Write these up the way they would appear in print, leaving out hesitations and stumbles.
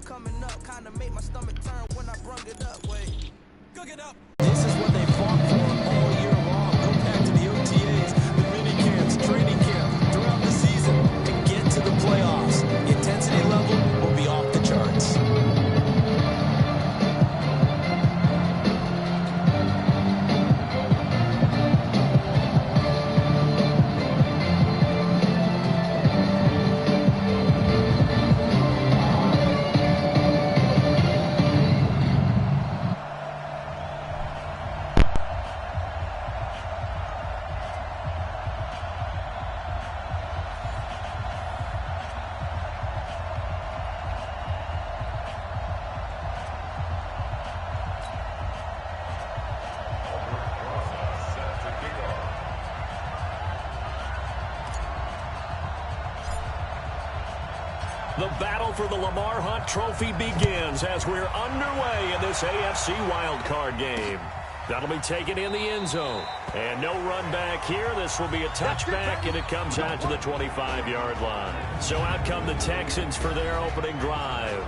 Coming up, kind of make my stomach turn when I brung it up. Wait, cook it up. This is what they fought for all year long. Go back to the OTAs, the mini camps, training camp, throughout the season, and get to the playoffs. The intensity level will be off the charts. The battle for the Lamar Hunt Trophy begins as we're underway in this AFC wildcard game. That'll be taken in the end zone. And no run back here. This will be a touchback, and it comes out to the 25-yard line. So out come the Texans for their opening drive.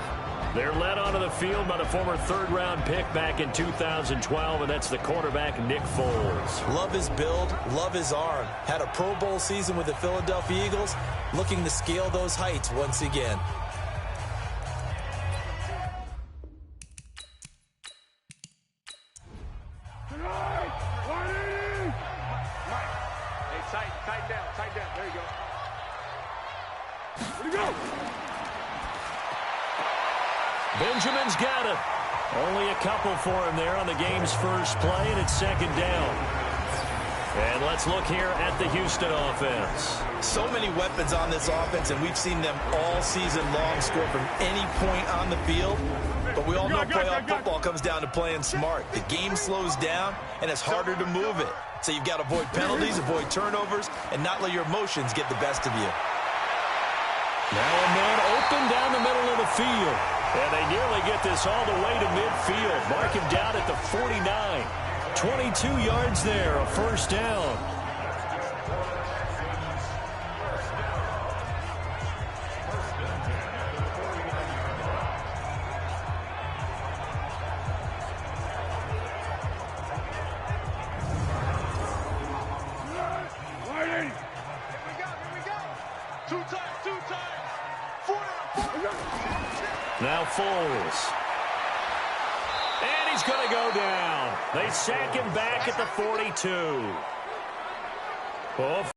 They're led onto the field by the former third-round pick back in 2012, and that's the quarterback, Nick Foles. Love his build, love his arm. Had a Pro Bowl season with the Philadelphia Eagles, looking to scale those heights once again. Tight down. There you go. Where'd he go? Benjamin's got it. Only a couple for him there on the game's first play, and it's second down. And let's look here at the Houston offense. So many weapons on this offense, and we've seen them all season long score from any point on the field. But we all know playoff football comes down to playing smart. The game slows down, and it's harder to move it. So you've got to avoid penalties, avoid turnovers, and not let your emotions get the best of you. Now a man open down the middle of the field. And they nearly get this all the way to midfield. Mark him down at the 49. 22 yards there, a first down. Now Foles. And he's going to go down. They sack him back at the 42. Oh.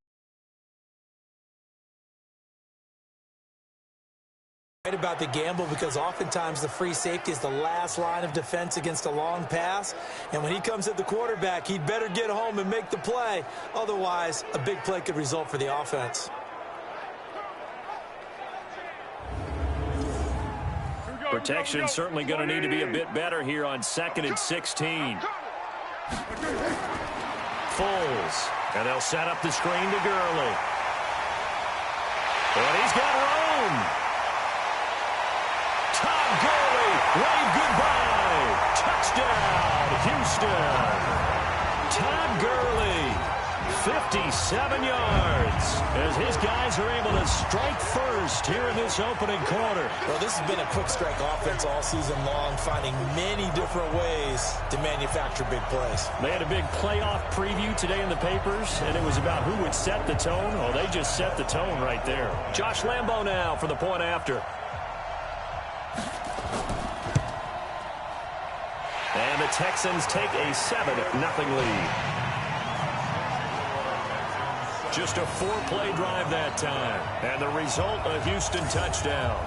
Right about the gamble, because oftentimes the free safety is the last line of defense against a long pass. And when he comes at the quarterback, he'd better get home and make the play. Otherwise, a big play could result for the offense. Protection certainly going to need to be a bit better here on 2nd and 16. Foles. And they'll set up the screen to Gurley. And he's got room. Todd Gurley. Wave goodbye. Touchdown, Houston. Todd Gurley. 57 yards as his guys are able to strike first here in this opening quarter. Well, this has been a quick strike offense all season long, finding many different ways to manufacture big plays. They had a big playoff preview today in the papers, and it was about who would set the tone. Oh, they just set the tone right there. Josh Lambo now for the point after. And the Texans take a 7-0 lead. Just a 4-play drive that time. And the result, a Houston touchdown.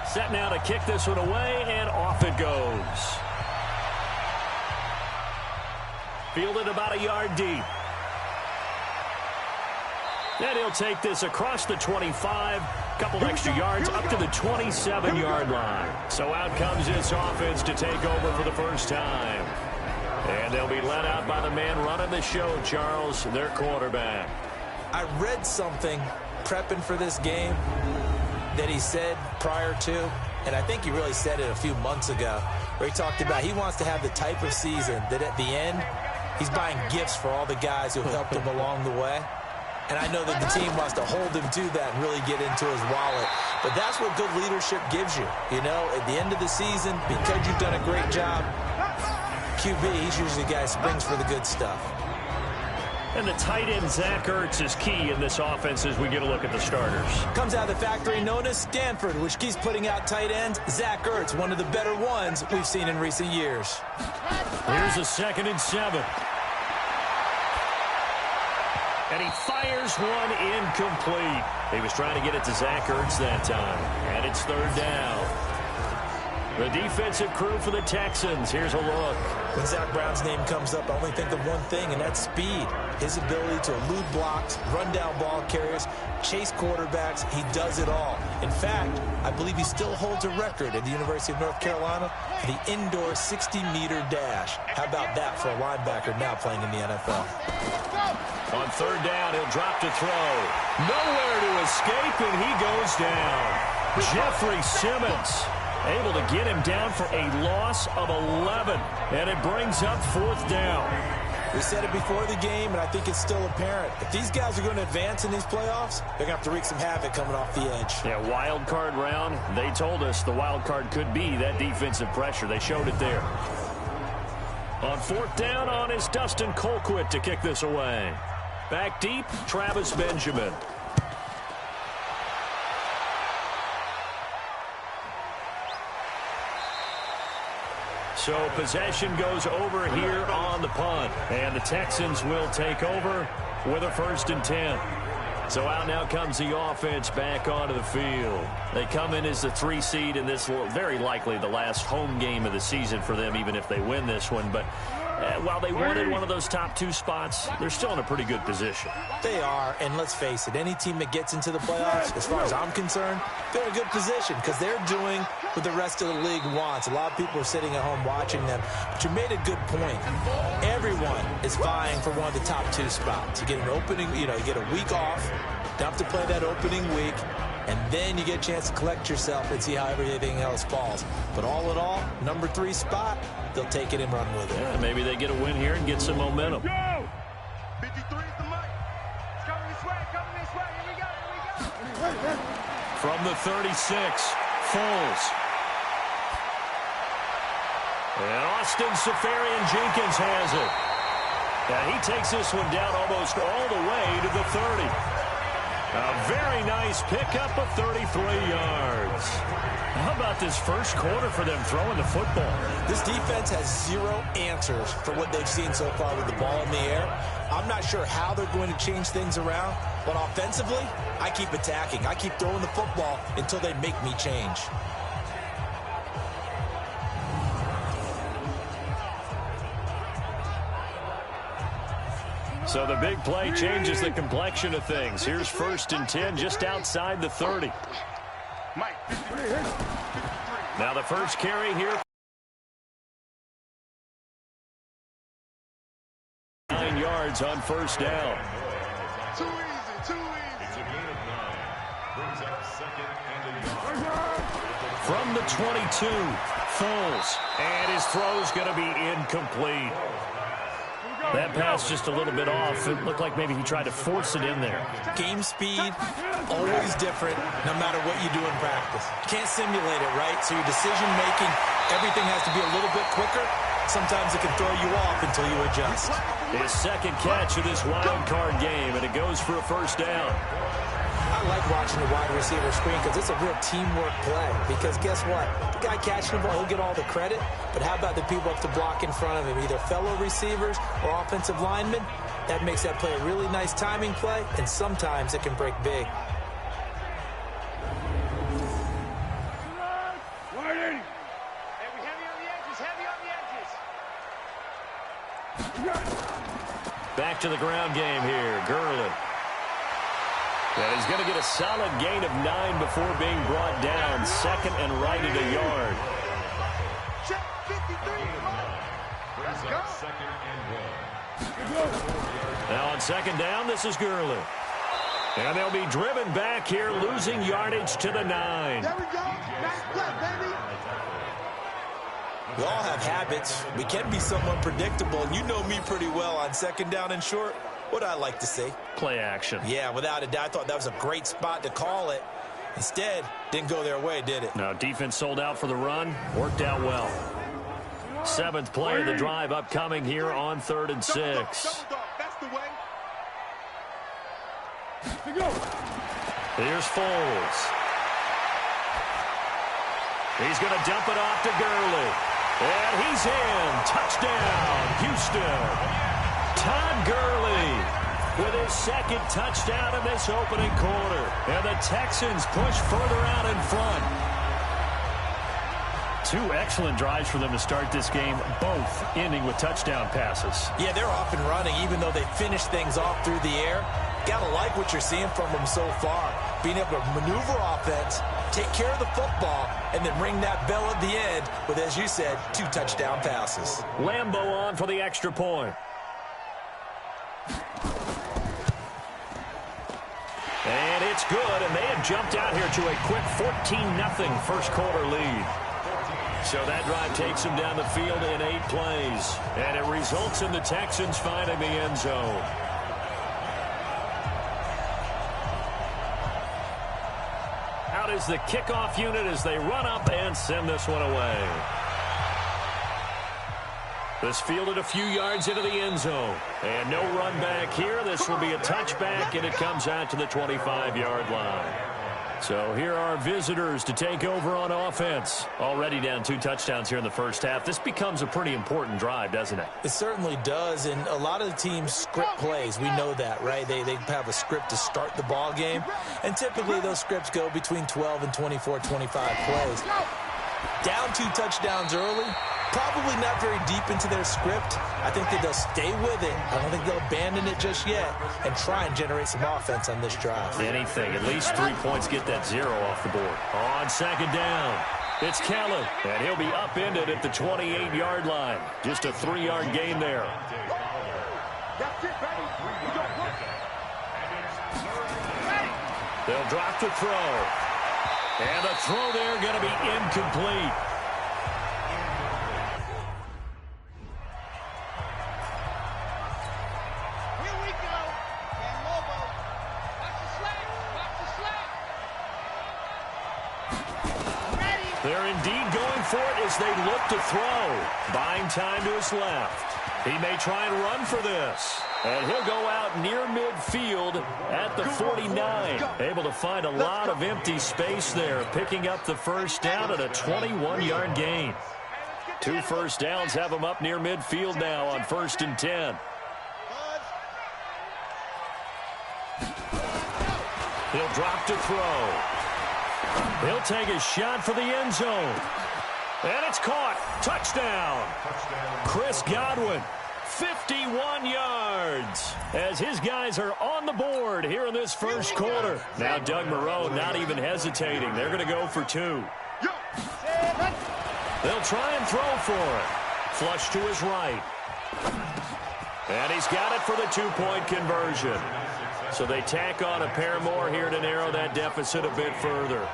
Set now to kick this one away, and off it goes. Fielded about a yard deep. And he'll take this across the 25, couple extra yards up to the 27-yard line. So out comes this offense to take over for the first time. And they'll be led out by the man running the show, Charles, their quarterback. I read something prepping for this game that he said prior to, and I think he really said it a few months ago, where he talked about he wants to have the type of season that at the end, he's buying gifts for all the guys who helped him along the way. And I know that the team wants to hold him to that and really get into his wallet. But that's what good leadership gives you. You know, at the end of the season, because you've done a great job, QB, he's usually the guy who springs for the good stuff. And the tight end, Zach Ertz, is key in this offense as we get a look at the starters. Comes out of the factory known as Stanford, which keeps putting out tight ends. Zach Ertz, one of the better ones we've seen in recent years. Here's a 2nd and 7. And he fires one incomplete. He was trying to get it to Zach Ertz that time. And it's 3rd down. The defensive crew for the Texans. Here's a look. When Zach Brown's name comes up, I only think of one thing, and that's speed. His ability to elude blocks, run down ball carriers, chase quarterbacks. He does it all. In fact, I believe he still holds a record at the University of North Carolina for the indoor 60-meter dash. How about that for a linebacker now playing in the NFL? On 3rd down, he'll drop to throw. Nowhere to escape, and he goes down. Jeffrey Simmons able to get him down for a loss of 11, and it brings up 4th down. We said it before the game, and I think it's still apparent. If these guys are going to advance in these playoffs, they're going to have to wreak some havoc coming off the edge. Yeah, wild card round. They told us the wild card could be that defensive pressure. They showed it there. On 4th down on is Dustin Colquitt to kick this away. Back deep, Travis Benjamin. So possession goes over here on the punt. And the Texans will take over with a 1st and 10. So out now comes the offense back onto the field. They come in as the 3 seed in this, very likely the last home game of the season for them, even if they win this one. But while they wanted one of those top 2 spots, they're still in a pretty good position. They are, and let's face it, any team that gets into the playoffs, as far as I'm concerned, they're in a good position because they're doing what the rest of the league wants. A lot of people are sitting at home watching them, but you made a good point. Everyone is vying for one of the top 2 spots. You get an opening, you get a week off, don't have to play that opening week, and then you get a chance to collect yourself and see how everything else falls. But all in all, number 3 spot, they'll take it and run with it. Yeah, maybe they get a win here and get some momentum. Go! 53 is the mic. It's coming this way, Here we go. From the 36, Foles. And Austin Seferian-Jenkins has it. And he takes this one down almost all the way to the 30. A very nice pickup of 33 yards. How about this first quarter for them throwing the football? This defense has 0 answers for what they've seen so far with the ball in the air. I'm not sure how they're going to change things around, but offensively, I keep attacking. I keep throwing the football until they make me change. So the big play changes the complexion of things. Here's 1st and 10 just outside the 30. Now the first carry here. 9 yards on 1st down. Too easy. It's a gain of 9. Brings up 2nd and a yard. From the 22, Foles. And his throw's going to be incomplete. That pass just a little bit off. It looked like maybe he tried to force it in there. Game speed, always different, no matter what you do in practice. You can't simulate it, right? So your decision-making, everything has to be a little bit quicker. Sometimes it can throw you off until you adjust. His 2nd catch of this wild card game, and it goes for a 1st down. I like watching the wide receiver screen because it's a real teamwork play. Because guess what? The guy catching the ball, he'll get all the credit. But how about the people up to block in front of him, either fellow receivers or offensive linemen? That makes that play a really nice timing play, and sometimes it can break big. Back to the ground game here. Gurley. And he's going to get a solid gain of 9 before being brought down. 2nd and right at a yard. Check 53. Let's go. 2nd and 1. Now on 2nd down, this is Gurley. And they'll be driven back here, losing yardage to the 9. There we go. Nice play, baby. We all have habits. We can be somewhat predictable, and you know me pretty well on 2nd down and short. What do I like to see? Play action. Yeah, without a doubt. I thought that was a great spot to call it. Instead, didn't go their way, did it? No, defense sold out for the run. Worked out well. 7th play of the drive upcoming here on 3rd and 6. That's the way. Here's Foles. He's going to dump it off to Gurley. And he's in. Touchdown, Houston. Todd Gurley with his 2nd touchdown in this opening quarter. And the Texans push further out in front. 2 excellent drives for them to start this game, both ending with touchdown passes. Yeah, they're off and running, even though they finished things off through the air. Gotta like what you're seeing from them so far. Being able to maneuver offense, take care of the football, and then ring that bell at the end with, as you said, 2 touchdown passes. Lambeau on for the extra point. And it's good, and they have jumped out here to a quick 14-0 first quarter lead. So that drive takes them down the field in 8 plays. And it results in the Texans finding the end zone. Out is the kickoff unit as they run up and send this one away. This fielded a few yards into the end zone. And no run back here. This will be a touchback, and it comes out to the 25-yard line. So here are visitors to take over on offense. Already down 2 touchdowns here in the first half. This becomes a pretty important drive, doesn't it? It certainly does, and a lot of the teams script plays. We know that, right? They have a script to start the ball game, and typically those scripts go between 12 and 24, 25 plays. Down 2 touchdowns early, probably not very deep into their script. I think that they'll stay with it. I don't think they'll abandon it just yet and try and generate some offense on this drive. Anything. At least 3 points, get that 0 off the board. On 2nd down, it's Kellen, and he'll be upended at the 28-yard line. Just a 3-yard gain there. They'll drop the throw. And the throw there going to be incomplete. Here we go. And Lobo. Watch the slack. Watch the slack. Ready. They're indeed going for it as they look to throw. Buying time to his left. He may try and run for this. And he'll go out near midfield at the 49. Able to find a lot of empty space there, picking up the first down at a 21-yard gain. 2 first downs have him up near midfield now on 1st and 10. He'll drop to throw. He'll take a shot for the end zone. And it's caught. Touchdown. Chris Godwin. 51 yards as his guys are on the board here in this first quarter. Now Doug Moreau not even hesitating. They're going to go for 2. They'll try and throw for it. Flush to his right. And he's got it for the 2-point conversion. So they tack on a pair more here to narrow that deficit a bit further.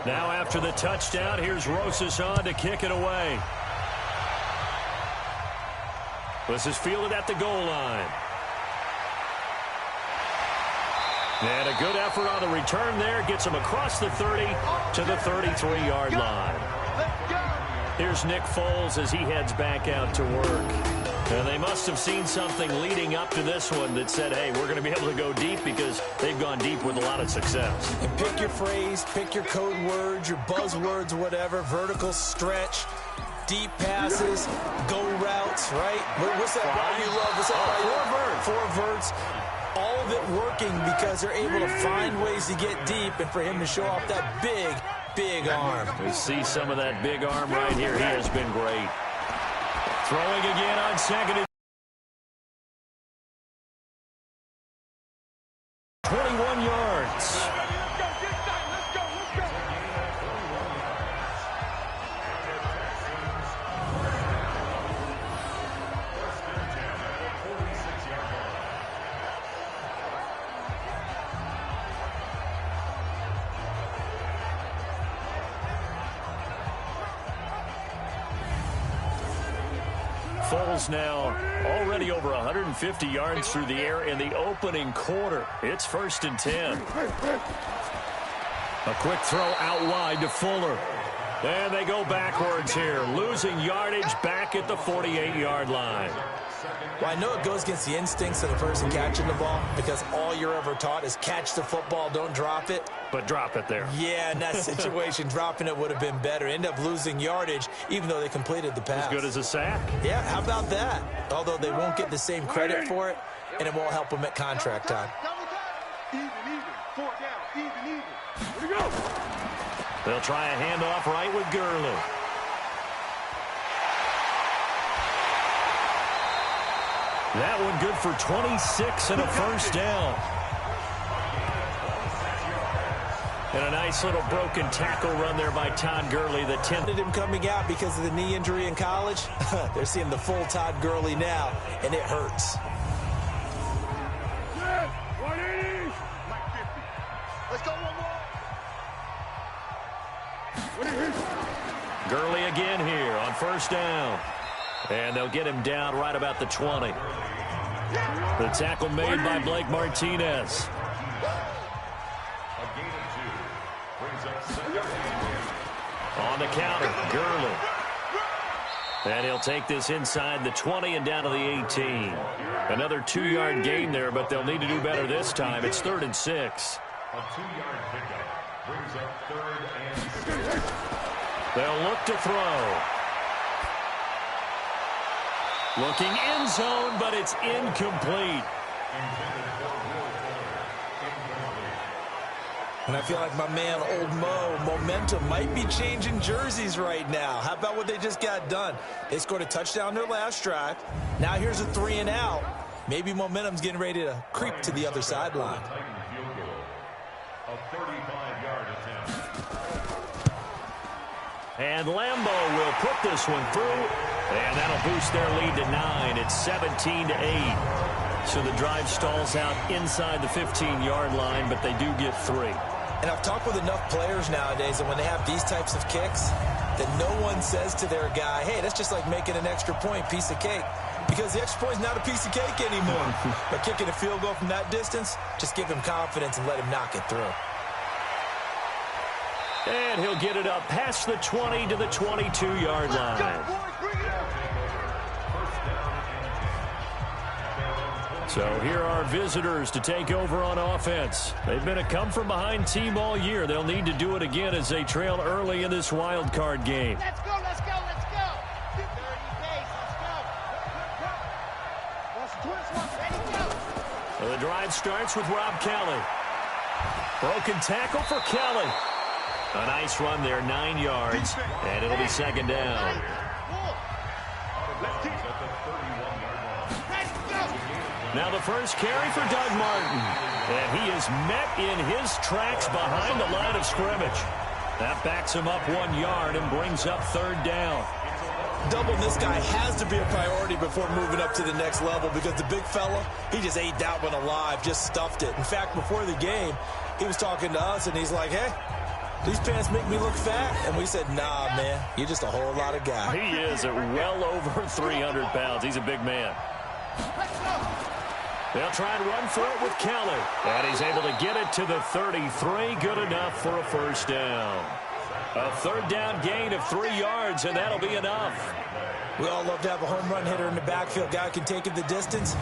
Now after the touchdown, here's Rosas on to kick it away. This is fielded at the goal line. And a good effort on the return there. Gets him across the 30 to the 33-yard line. Here's Nick Foles as he heads back out to work. And they must have seen something leading up to this one that said, hey, we're going to be able to go deep because they've gone deep with a lot of success. And pick your phrase, pick your code words, your buzzwords, whatever, vertical stretch, deep passes, go routes, right? What's that route you love? What's that route? 4 verts. 4 verts. All of it working because they're able to find ways to get deep and for him to show off that big, big arm. We see some of that big arm right here. He has been great. Throwing again on second and 21 yards. Foles now already over 150 yards through the air in the opening quarter. It's 1st and 10. A quick throw out wide to Fuller. And they go backwards here, losing yardage back at the 48-yard line. Well, I know it goes against the instincts of the person catching the ball because all you're ever taught is catch the football, don't drop it. But drop it there. Yeah, in that situation, dropping it would have been better. End up losing yardage, even though they completed the pass. As good as a sack. Yeah, how about that? Although they won't get the same credit for it, and it won't help them at contract time. Even, 4 down, even. Here we go. They'll try a handoff right with Gurley. That one good for 26 and a first down. And a nice little broken tackle run there by Todd Gurley. The 10th. Him coming out because of the knee injury in college. They're seeing the full Todd Gurley now, and it hurts. 180. Like 50. Let's go one more. Gurley again here on first down. And they'll get him down right about the 20. The tackle made by Blake Martinez. On the counter, Gurley. And he'll take this inside the 20 and down to the 18. Another 2-yard gain there, but they'll need to do better this time. It's 3rd and 6. A 2-yard pickup brings up 3rd and 6. They'll look to throw. Looking end zone, but it's incomplete. And I feel like my man, Old Mo, momentum might be changing jerseys right now. How about what they just got done? They scored a touchdown their last drive. Now here's a 3 and out. Maybe momentum's getting ready to creep to the other sideline. A 35-yard attempt. And Lambeau will put this one through. And that'll boost their lead to 9. It's 17-8. So the drive stalls out inside the 15-yard line, but they do get 3. And I've talked with enough players nowadays that when they have these types of kicks, that no one says to their guy, hey, that's just like making an extra point, piece of cake. Because the extra point is not a piece of cake anymore. But kicking a field goal from that distance, just give him confidence and let him knock it through. And he'll get it up past the 20 to the 22-yard line. So here are visitors to take over on offense. They've been a come-from-behind team all year. They'll need to do it again as they trail early in this wild card game. Let's go, let's go, let's go. 30 pace, let's go. Ready, go. Well, the drive starts with Rob Kelly. Broken tackle for Kelly. A nice run there, 9 yards, and it'll be 2nd down. Now the first carry for Doug Martin. And he is met in his tracks behind the line of scrimmage. That backs him up 1 yard and brings up 3rd down. Doubling this guy has to be a priority before moving up to the next level because the big fella, he just ate that one alive, just stuffed it. In fact, before the game, he was talking to us, and he's like, hey, these pants make me look fat. And we said, nah, man, you're just a whole lot of guy. He is at well over 300 pounds. He's a big man. They'll try and run for it with Kelly. And he's able to get it to the 33. Good enough for a first down. A 3rd down gain of 3 yards, and that'll be enough. We all love to have a home run hitter in the backfield. Guy can take it the distance.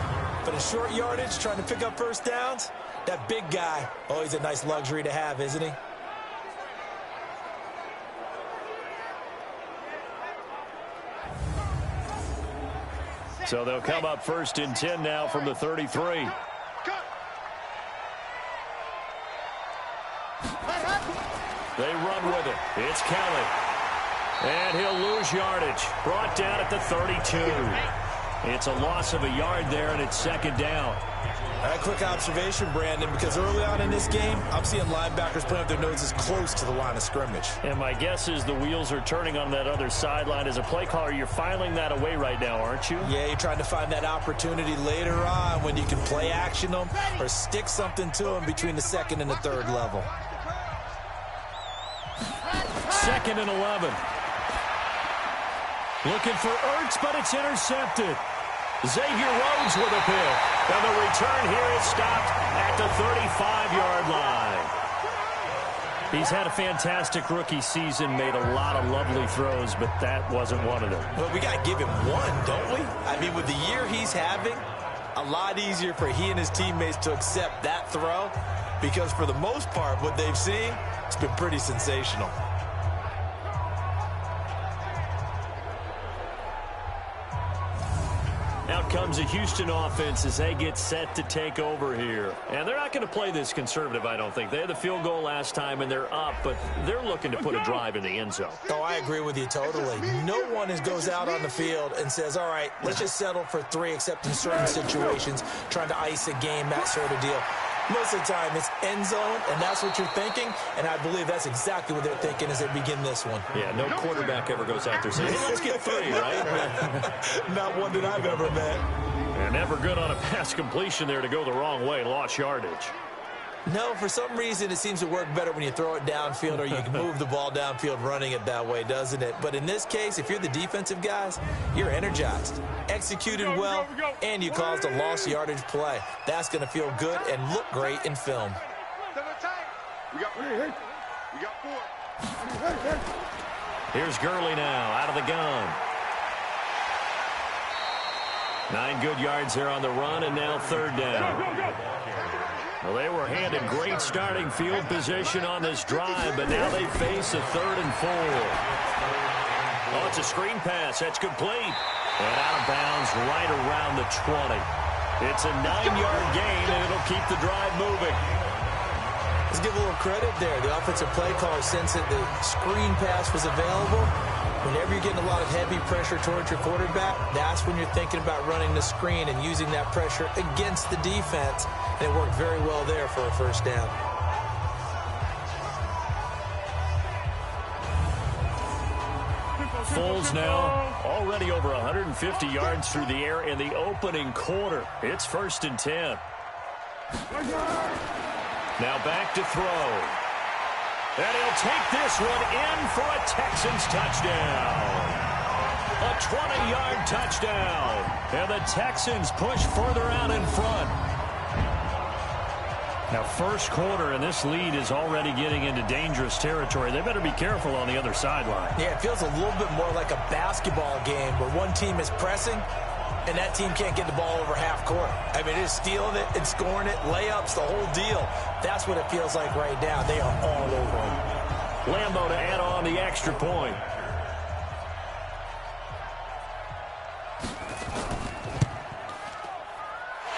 But in short yardage, trying to pick up first downs, that big guy, always a nice luxury to have, isn't he? So they'll come up 1st and 10 now from the 33. They run with it. It's Kelly. And he'll lose yardage. Brought down at the 32. It's a loss of a yard there, and it's second down. A quick observation, Brandon, because early on in this game, I'm seeing linebackers playing with their noses close to the line of scrimmage. And my guess is the wheels are turning on that other sideline. As a play caller, you're filing that away right now, aren't you? Yeah, you're trying to find that opportunity later on when you can play action them or stick something to them between the second and the third level. 2nd and 11. Looking for Ertz, but it's intercepted. Xavier Rhodes with a pick. And the return here is stopped at the 35-yard line. He's had a fantastic rookie season, made a lot of lovely throws, but that wasn't one of them. Well, we got to give him one, don't we? I mean, with the year he's having, a lot easier for he and his teammates to accept that throw because for the most part, what they've seen, it's been pretty sensational. Out comes a Houston offense as they get set to take over here. And they're not going to play this conservative, I don't think. They had the field goal last time, and they're up, but they're looking to put a drive in the end zone. Oh, I agree with you totally. No one goes out on the field and says, all right, let's just settle for 3, except in certain situations, trying to ice a game, that sort of deal. Most of the time, it's end zone, and that's what you're thinking, and I believe that's exactly what they're thinking as they begin this one. Yeah, no quarterback ever goes out there saying, hey, let's get 3, right? Not one that I've ever met. And never good on a pass completion there to go the wrong way, lost yardage. No, for some reason, it seems to work better when you throw it downfield or you can move the ball downfield running it that way, doesn't it? But in this case, if you're the defensive guys, you're energized, executed well, and you caused a lost yardage play. That's going to feel good and look great in film. We got 4. Here's Gurley now out of the gun. 9 good yards here on the run, and now 3rd down. Well, they were handed great starting field position on this drive, but now they face a 3rd and 4. Oh, it's a screen pass. That's complete. And out of bounds right around the 20. It's a 9-yard gain, and it'll keep the drive moving. Let's give a little credit there. The offensive play caller sensed that the screen pass was available. Whenever you're getting a lot of heavy pressure towards your quarterback, that's when you're thinking about running the screen and using that pressure against the defense. And it worked very well there for a 1st down. Foles now already over 150 yards through the air in the opening quarter. It's 1st and 10. Now back to throw. And he'll take this one in for a Texans touchdown. A 20-yard touchdown. And the Texans push further out in front. Now, 1st quarter, and this lead is already getting into dangerous territory. They better be careful on the other sideline. Yeah, it feels a little bit more like a basketball game where one team is pressing and that team can't get the ball over half court. I mean, it's stealing it and scoring it, layups, the whole deal. That's what it feels like right now. They are all over them. Lambo to add on the extra point.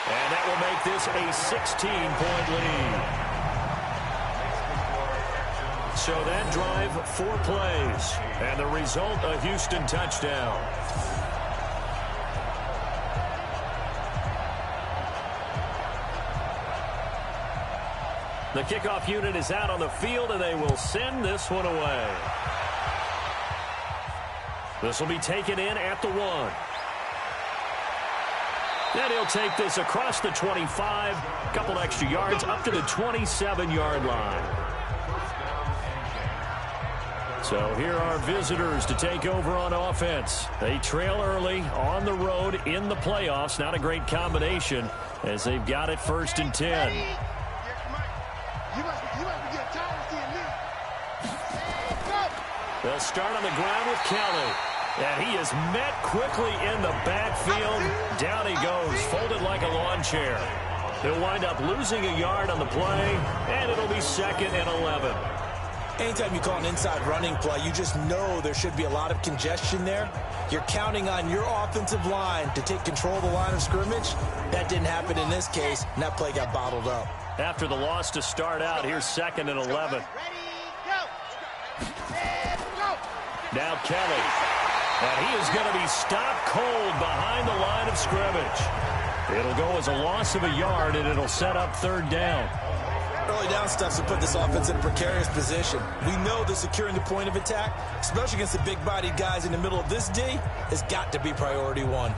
And that will make this a 16-point lead. So that drive, 4 plays. And the result, a Houston touchdown. The kickoff unit is out on the field, and they will send this one away. This will be taken in at the 1. And he'll take this across the 25, a couple extra yards, up to the 27-yard line. So here are visitors to take over on offense. They trail early on the road in the playoffs. Not a great combination as they've got it 1st and 10. They'll start on the ground with Kelly. And he is met quickly in the backfield. Down he goes, folded like a lawn chair. They'll wind up losing a yard on the play, and it'll be 2nd and 11. Anytime you call an inside running play, you just know there should be a lot of congestion there. You're counting on your offensive line to take control of the line of scrimmage. That didn't happen in this case, and that play got bottled up. After the loss to start out, here's 2nd and 11. Now Kelly. And he is going to be stopped cold behind the line of scrimmage. It'll go as a loss of a yard, and it'll set up third down. Early down stuffs to put this offense in a precarious position. We know that securing the point of attack, especially against the big-bodied guys in the middle of this D, has got to be priority one.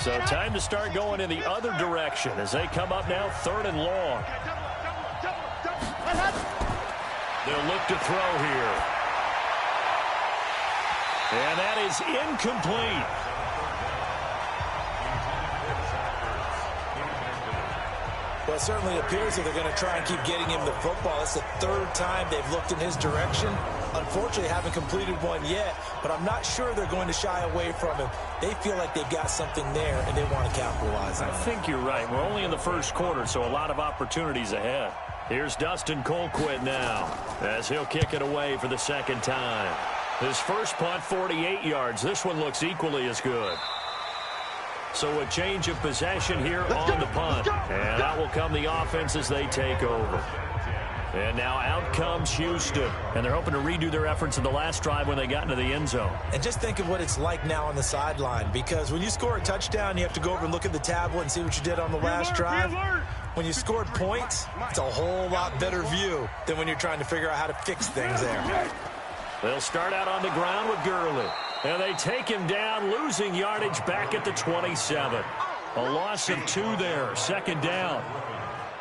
So time to start going in the other direction as they come up now third and long. They'll look to throw here. And that is incomplete. Well, it certainly appears that they're going to try and keep getting him the football. It's the third time they've looked in his direction. Unfortunately, haven't completed one yet, but I'm not sure they're going to shy away from him. They feel like they've got something there, and they want to capitalize on it. I think you're right. We're only in the first quarter, so a lot of opportunities ahead. Here's Dustin Colquitt now as he'll kick it away for the second time. His first punt, 48 yards. This one looks equally as good. So a change of possession here on the punt. And out will come the offense as they take over. And now out comes Houston. And they're hoping to redo their efforts in the last drive when they got into the end zone. And just think of what it's like now on the sideline. Because when you score a touchdown, you have to go over and look at the tablet and see what you did on the last drive. When you scored points, it's a whole lot better view than when you're trying to figure out how to fix things there. They'll start out on the ground with Gurley. And they take him down, losing yardage back at the 27. A loss of 2 there, second down.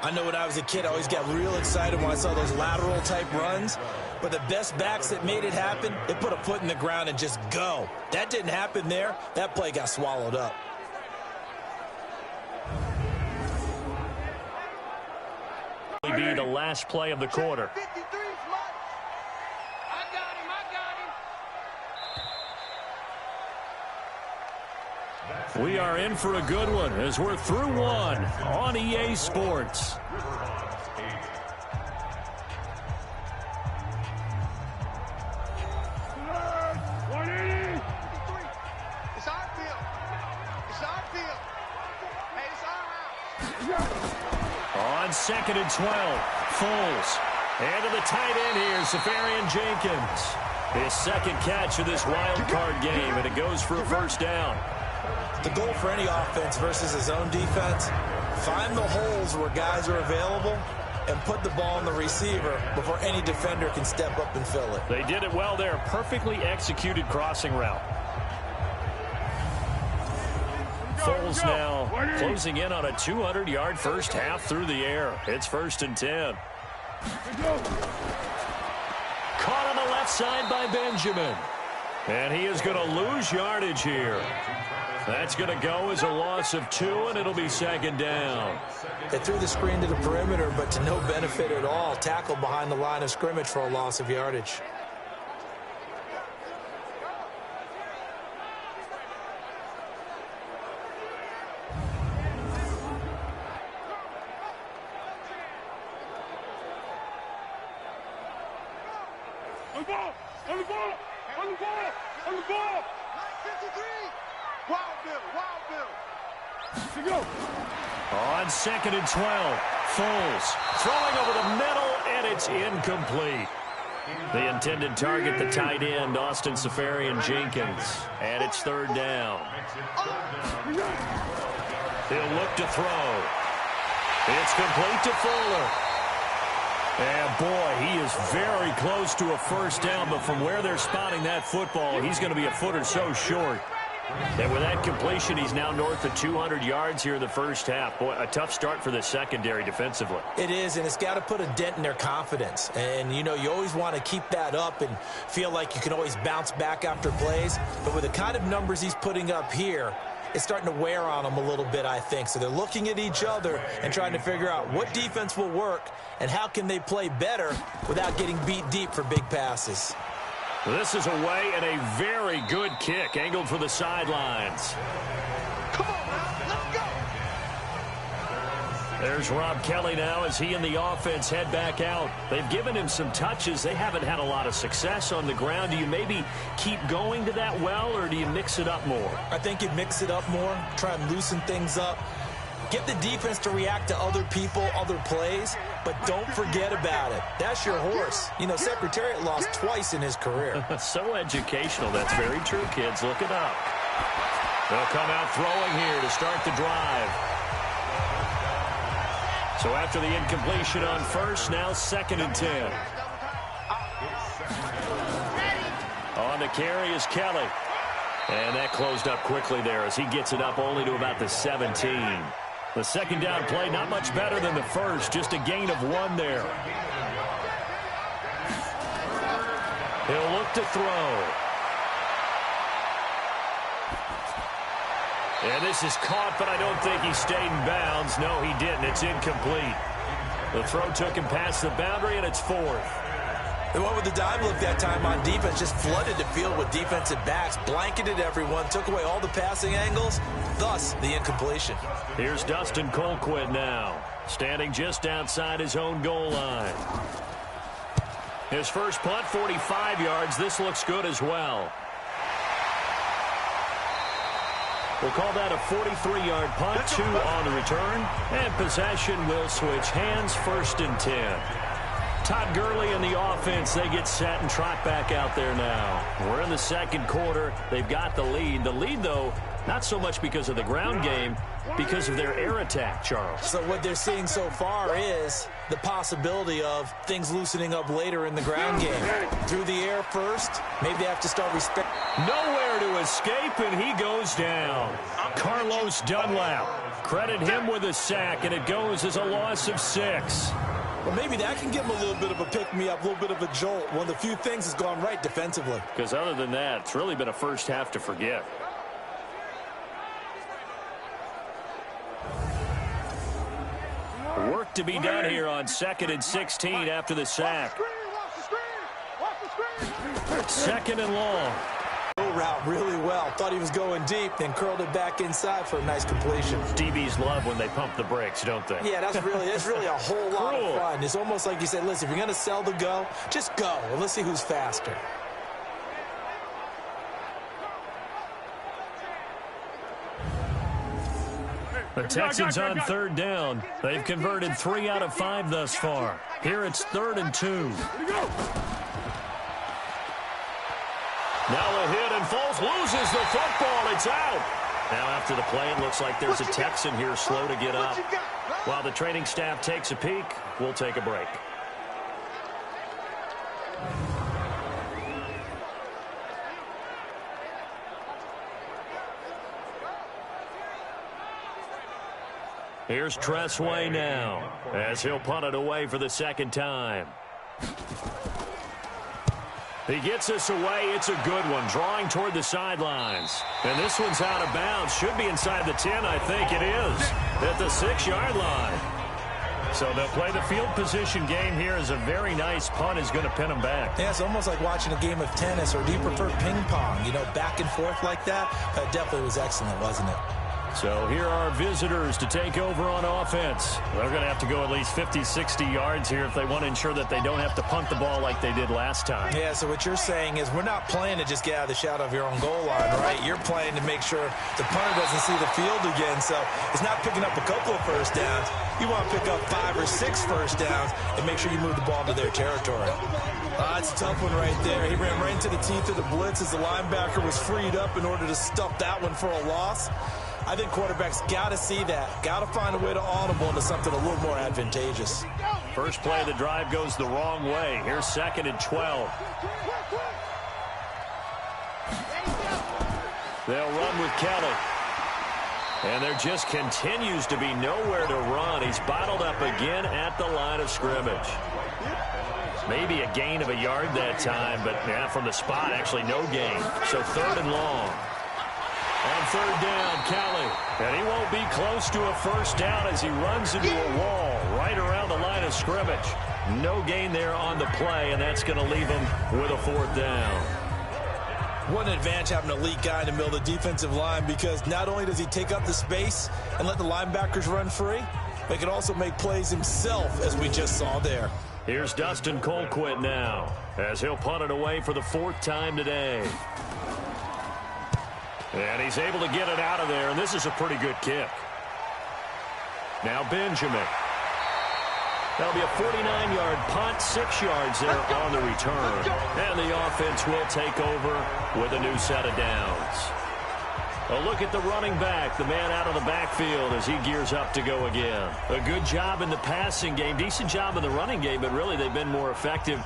I know when I was a kid, I always got real excited when I saw those lateral-type runs. But the best backs that made it happen, they put a foot in the ground and just go. That didn't happen there. That play got swallowed up. Be the last play of the quarter. We are in for a good one as we're through one on EA Sports. It's our field. It's our field. Hey, it's our house. On 2nd and 12, Foles. And to the tight end here, Safarian Jenkins. His second catch of this wild card game, and it goes for a first down. The goal for any offense versus his own defense, find the holes where guys are available and put the ball on the receiver before any defender can step up and fill it. They did it well there. Perfectly executed crossing route. Foles now closing in on a 200-yard first half through the air. It's 1st and 10. Caught on the left side by Benjamin. And he is going to lose yardage here. That's going to go as a loss of 2, and it'll be second down. They threw the screen to the perimeter, but to no benefit at all. Tackled behind the line of scrimmage for a loss of yardage. On the ball! On the ball! On the ball! On the ball! 53! Wild Bill! On 2nd and 12, Foles throwing over the middle, and it's incomplete. The intended target, the tight end, Austin Safarian Jenkins. And it's third down. He'll look to throw. It's complete to Fuller. And, boy, he is very close to a first down, but from where they're spotting that football, he's going to be a foot or so short. And with that completion, he's now north of 200 yards here in the first half. Boy, a tough start for the secondary defensively. It is, and it's got to put a dent in their confidence. And, you know, you always want to keep that up and feel like you can always bounce back after plays. But with the kind of numbers he's putting up here, it's starting to wear on them a little bit, I think. So they're looking at each other and trying to figure out what defense will work and how can they play better without getting beat deep for big passes. This is away and a very good kick angled for the sidelines. Come on, now. Let's go. There's Rob Kelly now as he and the offense head back out. They've given him some touches. They haven't had a lot of success on the ground. Do you maybe keep going to that well, or do you mix it up more? I think you mix it up more, try and loosen things up. Get the defense to react to other people, other plays, but don't forget about it. That's your horse. You know, Secretariat lost twice in his career. So educational. That's very true, kids. Look it up. They'll come out throwing here to start the drive. So after the incompletion on first, now 2nd and 10. On the carry is Kelly. And that closed up quickly there as he gets it up only to about the 17. The second down play, not much better than the first, just a gain of 1 there. He'll look to throw. And this is caught, but I don't think he stayed in bounds. No, he didn't. It's incomplete. The throw took him past the boundary, and it's 4th. They went with the dive look that time on defense, just flooded the field with defensive backs, blanketed everyone, took away all the passing angles, thus the incompletion. Here's Dustin Colquitt now, standing just outside his own goal line. His first punt, 45 yards. This looks good as well. We'll call that a 43-yard punt, 2 on the return, and possession will switch hands, 1st and 10. Todd Gurley and the offense, they get set and trot back out there now. We're in the second quarter. They've got the lead. The lead, though, not so much because of the ground game, because of their air attack, Charles. So what they're seeing so far is the possibility of things loosening up later in the ground game. Through the air first, maybe they have to start respect. Nowhere to escape, and he goes down. Carlos Dunlap. Credit him with a sack, and it goes as a loss of 6. Well, maybe that can give him a little bit of a pick-me-up, a little bit of a jolt. One of the few things has gone right defensively. Because other than that, it's really been a first half to forget. Work to be done here on 2nd and 16 after the sack. 2nd and long. Route really well. Thought he was going deep, then curled it back inside for a nice completion. DBs love when they pump the brakes, don't they? Yeah, that's really a whole lot of fun. It's almost like you said, listen, if you're going to sell the go, just go. And let's see who's faster. The Texans on 3rd down. They've converted 3 out of 5 thus far. Here it's 3rd and 2. Now a hit, and Foles loses the football. It's out. Now after the play, it looks like there's a Texan here slow to get up. While the training staff takes a peek, we'll take a break. Here's Tressway now, as he'll punt it away for the 2nd time. He gets this away. It's a good one, drawing toward the sidelines. And this one's out of bounds. Should be inside the 10, I think it is, at the 6-yard line. So they'll play the field position game here as a very nice punt is going to pin them back. Yeah, it's almost like watching a game of tennis, or do you prefer ping pong? You know, back and forth like that? That definitely was excellent, wasn't it? So here are our visitors to take over on offense. They're going to have to go at least 50, 60 yards here if they want to ensure that they don't have to punt the ball like they did last time. Yeah, so what you're saying is we're not playing to just get out of the shadow of your own goal line, right? You're playing to make sure the punter doesn't see the field again. So it's not picking up a couple of first downs. You want to pick up 5 or 6 first downs and make sure you move the ball to their territory. That's a tough one right there. He ran right into the teeth of the blitz as the linebacker was freed up in order to stuff that one for a loss. I think quarterbacks got to see that. Got to find a way to audible into something a little more advantageous. First play of the drive goes the wrong way. Here's 2nd and 12. They'll run with Kelly. And there just continues to be nowhere to run. He's bottled up again at the line of scrimmage. Maybe a gain of a yard that time, but yeah, from the spot, actually no gain. So 3rd and long. On 3rd down, Kelly. And he won't be close to a first down as he runs into a wall right around the line of scrimmage. No gain there on the play, and that's going to leave him with a 4th down. What an advantage having an elite guy in the middle of the defensive line, because not only does he take up the space and let the linebackers run free, but he can also make plays himself, as we just saw there. Here's Dustin Colquitt now, as he'll punt it away for the 4th time today. And he's able to get it out of there, and this is a pretty good kick. Now Benjamin. That'll be a 49-yard punt, 6 yards there on the return. And the offense will take over with a new set of downs. A look at the running back, the man out of the backfield as he gears up to go again. A good job in the passing game, decent job in the running game, but really they've been more effective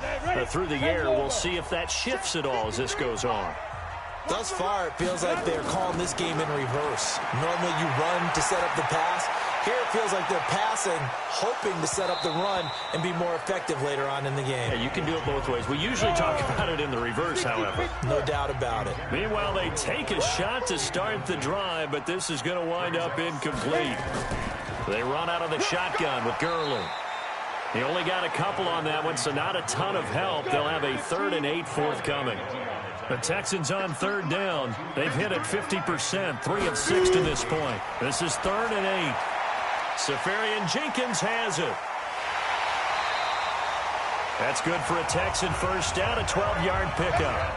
through the air. We'll see if that shifts at all as this goes on. Thus far, it feels like they're calling this game in reverse. Normally you run to set up the pass. Here it feels like they're passing, hoping to set up the run and be more effective later on in the game. Yeah, you can do it both ways. We usually talk about it in the reverse, however. No doubt about it. Meanwhile, they take a shot to start the drive, but this is going to wind up incomplete. They run out of the shotgun with Gurley. He only got a couple on that one, so not a ton of help. They'll have a 3rd and 8 forthcoming. The Texans on 3rd down. They've hit it 50%, 3 of 6 to this point. This is 3rd and 8. Safarian-Jenkins has it. That's good for a Texan first down, a 12-yard pickup.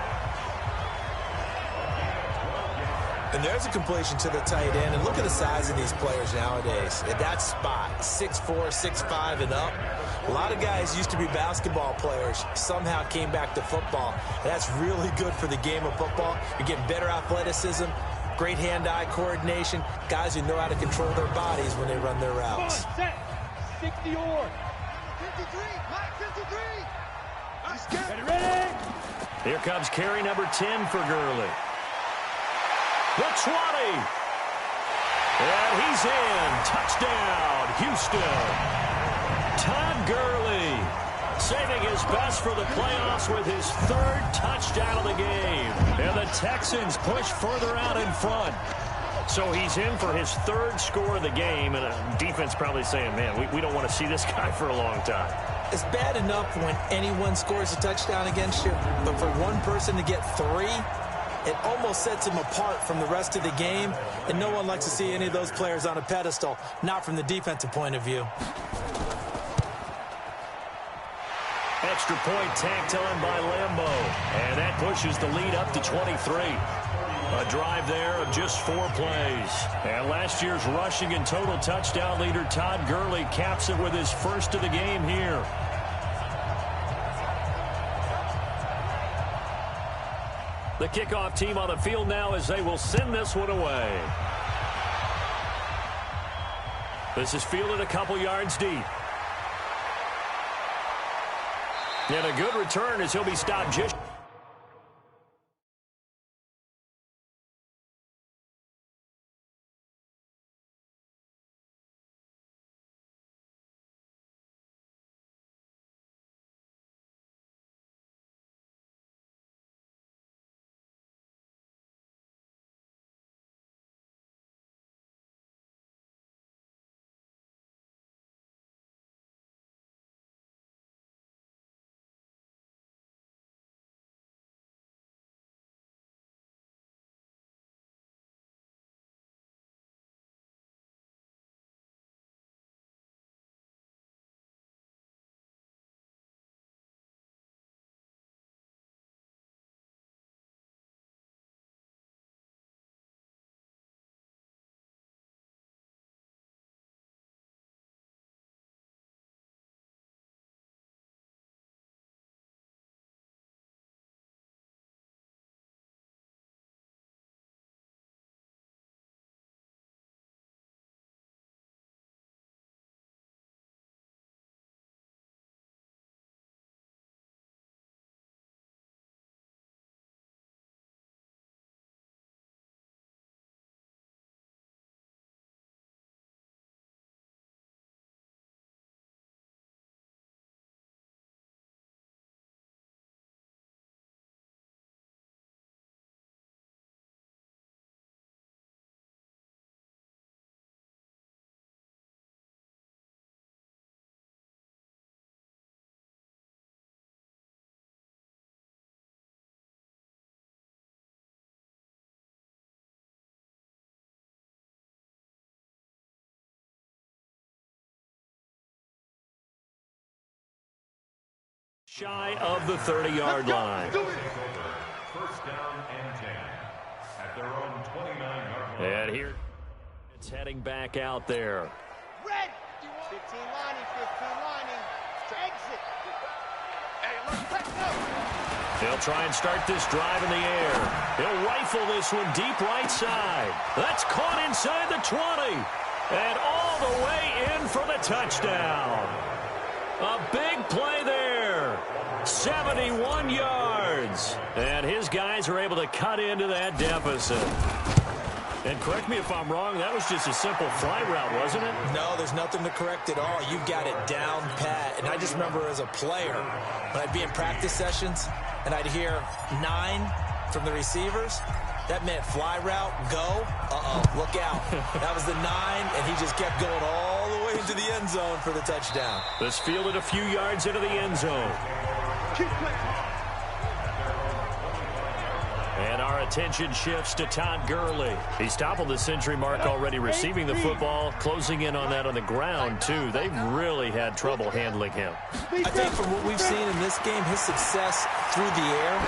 And there's a completion to the tight end. And look at the size of these players nowadays. At that spot, 6'4", 6'5", and up. A lot of guys used to be basketball players, somehow came back to football. And that's really good for the game of football. You're getting better athleticism, great hand-eye coordination, guys who know how to control their bodies when they run their routes. Set. 60 or 53. 53. Ready. Here comes carry number 10 for Gurley. The 20. And he's in. Touchdown, Houston. Todd Gurley saving his best for the playoffs with his 3rd touchdown of the game. And the Texans push further out in front. So he's in for his 3rd score of the game. And a defense probably saying, man, we don't want to see this guy for a long time. It's bad enough when anyone scores a touchdown against you, but for one person to get 3, it almost sets him apart from the rest of the game, and no one likes to see any of those players on a pedestal, not from the defensive point of view. Extra point tacked on by Lambo, and that pushes the lead up to 23. A drive there of just 4 plays. And last year's rushing and total touchdown leader Todd Gurley caps it with his 1st of the game here. The kickoff team on the field now as they will send this one away. This is fielded a couple yards deep. And a good return as he'll be stopped just... Shy of the 30-yard line. First down and 10 at their own 29-yard line. And here it's heading back out there. 15 lining, 15 lining. Exit. Hey, let's go. They'll try and start this drive in the air. He'll rifle this one deep right side. That's caught inside the 20. And all the way in for the touchdown. A big play there. 71 yards. And his guys are able to cut into that deficit. And correct me if I'm wrong, that was just a simple fly route, wasn't it? No, there's nothing to correct at all. You got it down pat. And I just remember as a player, when I'd be in practice sessions and I'd hear 9 from the receivers, that meant fly route, go. Look out. That was the 9, and he just kept going all the way into the end zone for the touchdown. This fielded a few yards into the end zone. And our attention shifts to Todd Gurley. He's toppled the century mark already receiving the football, closing in on that on the ground, too. They've really had trouble handling him. I think from what we've seen in this game, his success through the air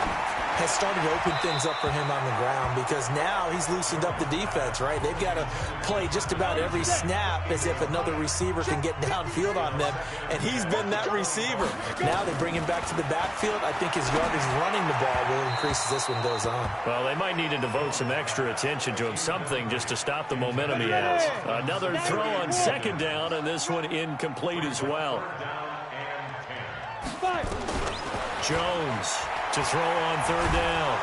has started to open things up for him on the ground because now he's loosened up the defense, right? They've got to play just about every snap as if another receiver can get downfield on them, and he's been that receiver. Now they bring him back to the backfield. I think his yardage running the ball will increase as this one goes on. Well, they might need to devote some extra attention to him, something just to stop the momentum he has. Another throw on second down, and this one incomplete as well. Jones to throw on third down.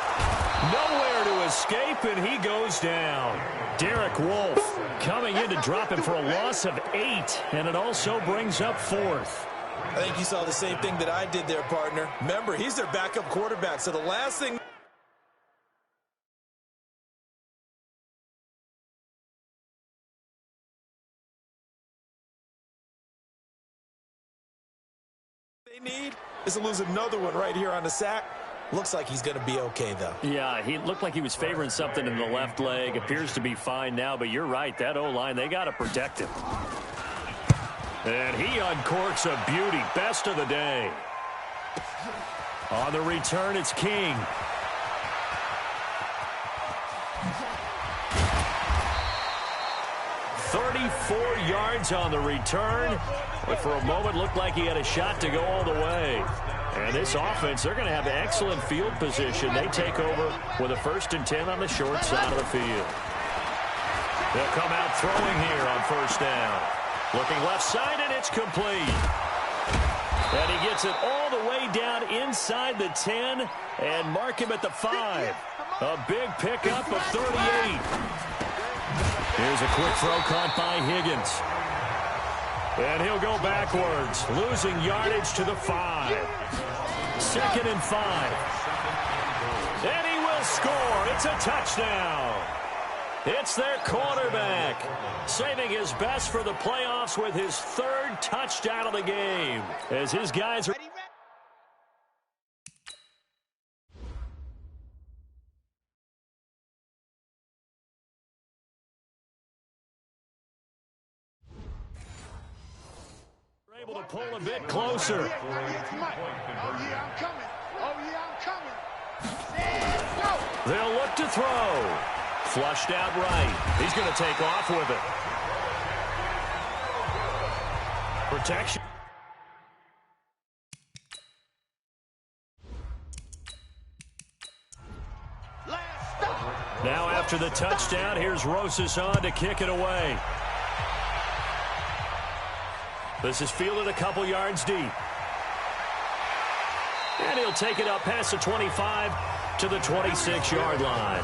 Nowhere to escape, and he goes down. Derek Wolfe coming in to drop him for a loss of 8, and it also brings up 4th. I think you saw the same thing that I did there, partner. Remember, he's their backup quarterback, so the last thing they need is to lose another one right here on the sack. Looks like he's going to be okay, though. Yeah, he looked like he was favoring something in the left leg. Appears to be fine now, but you're right. That O-line, they got to protect him. And he uncorks a beauty. Best of the day. On the return, it's King. "34 yards on the return. But for a moment, looked like he had a shot to go all the way. And this offense, they're going to have excellent field position. They take over with a 1st and 10 on the short side of the field. They'll come out throwing here on 1st down. Looking left side, and it's complete. And he gets it all the way down inside the 10 and mark him at the 5. A big pickup of 38. Here's a quick throw caught by Higgins. And he'll go backwards, losing yardage to the 5. 2nd and 5. And he will score. It's a touchdown. It's their quarterback, saving his best for the playoffs with his 3rd touchdown of the game. As his guys are able to pull a bit closer. They'll look to throw. Flushed out right. He's going to take off with it. Protection. Now after the touchdown, here's Rosas on to kick it away. This is fielded a couple yards deep. And he'll take it up past the 25 to the 26-yard line.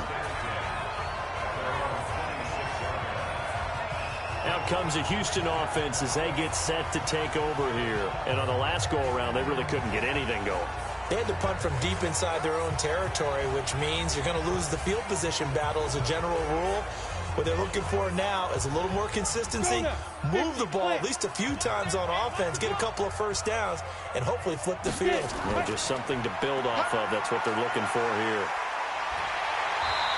Out comes the Houston offense as they get set to take over here. And on the last go-around, they really couldn't get anything going. They had to punt from deep inside their own territory, which means you're going to lose the field position battle as a general rule. What they're looking for now is a little more consistency, move the ball at least a few times on offense, get a couple of 1st downs, and hopefully flip the field. Yeah, just something to build off of. That's what they're looking for here.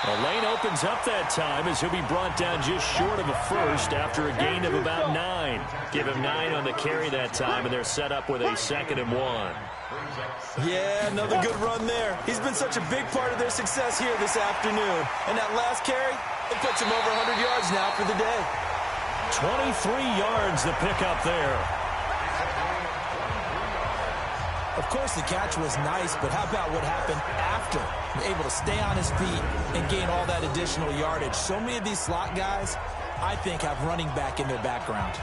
The lane opens up that time as he'll be brought down just short of a 1st after a gain of about 9. Give him 9 on the carry that time, and they're set up with a 2nd and 1. Yeah, another good run there. He's been such a big part of their success here this afternoon. And that last carry, it puts him over 100 yards now for the day. 23 yards to pick up there. Of course, the catch was nice, but how about what happened after? Able to stay on his feet and gain all that additional yardage. So many of these slot guys, I think, have running back in their background.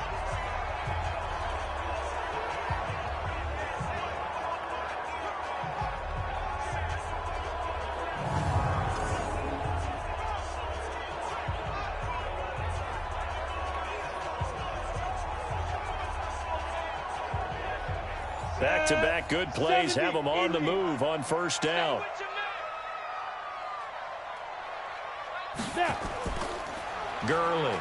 Back-to-back good plays have them on the move on first down. Gurley.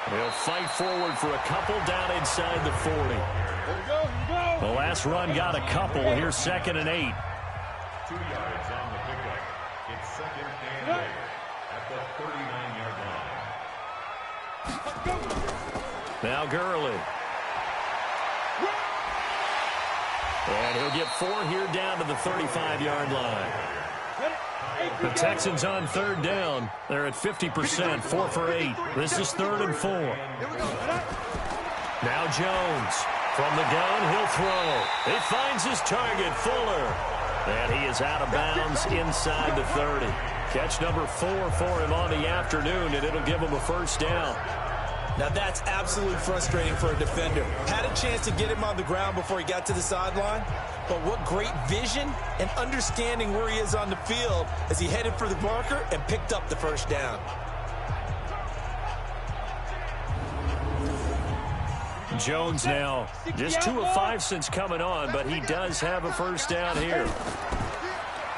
He'll fight forward for a couple down inside the 40. The last run got a couple. Here's 2nd and 8. 2 yards on the pickup. It's 2nd and 8 at the 39-yard line. Now Gurley. And he'll get 4 here down to the 35-yard line. The Texans on 3rd down. They're at 50%, 4 for 8. This is 3rd and 4. Now Jones. From the gun, he'll throw. He finds his target, Fuller. And he is out of bounds inside the 30. Catch number 4 for him on the afternoon, and it'll give him a first down. Now that's absolutely frustrating for a defender. Had a chance to get him on the ground before he got to the sideline, but what great vision and understanding where he is on the field as he headed for the marker and picked up the first down. Jones now just 2 of 5 since coming on, but he does have a first down here.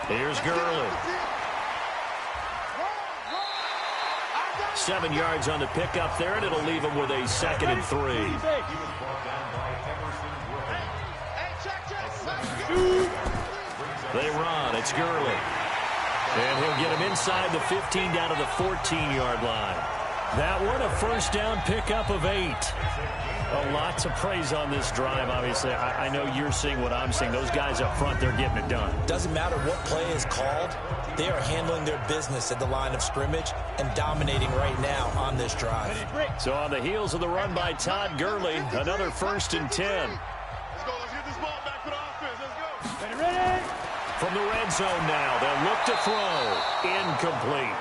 Here's Gurley. 7 yards on the pickup there, and it'll leave him with a 2nd and 3. They run. It's Gurley. And he'll get him inside the 15 down to the 14-yard line. That one, a first down pickup of 8. Lots of praise on this drive, obviously. I know you're seeing what I'm seeing. Those guys up front, they're getting it done. Doesn't matter what play is called. They are handling their business at the line of scrimmage and dominating right now on this drive. So on the heels of the run by Todd Gurley, another 1st and 10. Let's go. Let's get this ball back for the offense. Let's go. Ready? From the red zone now, they'll look to throw. Incomplete.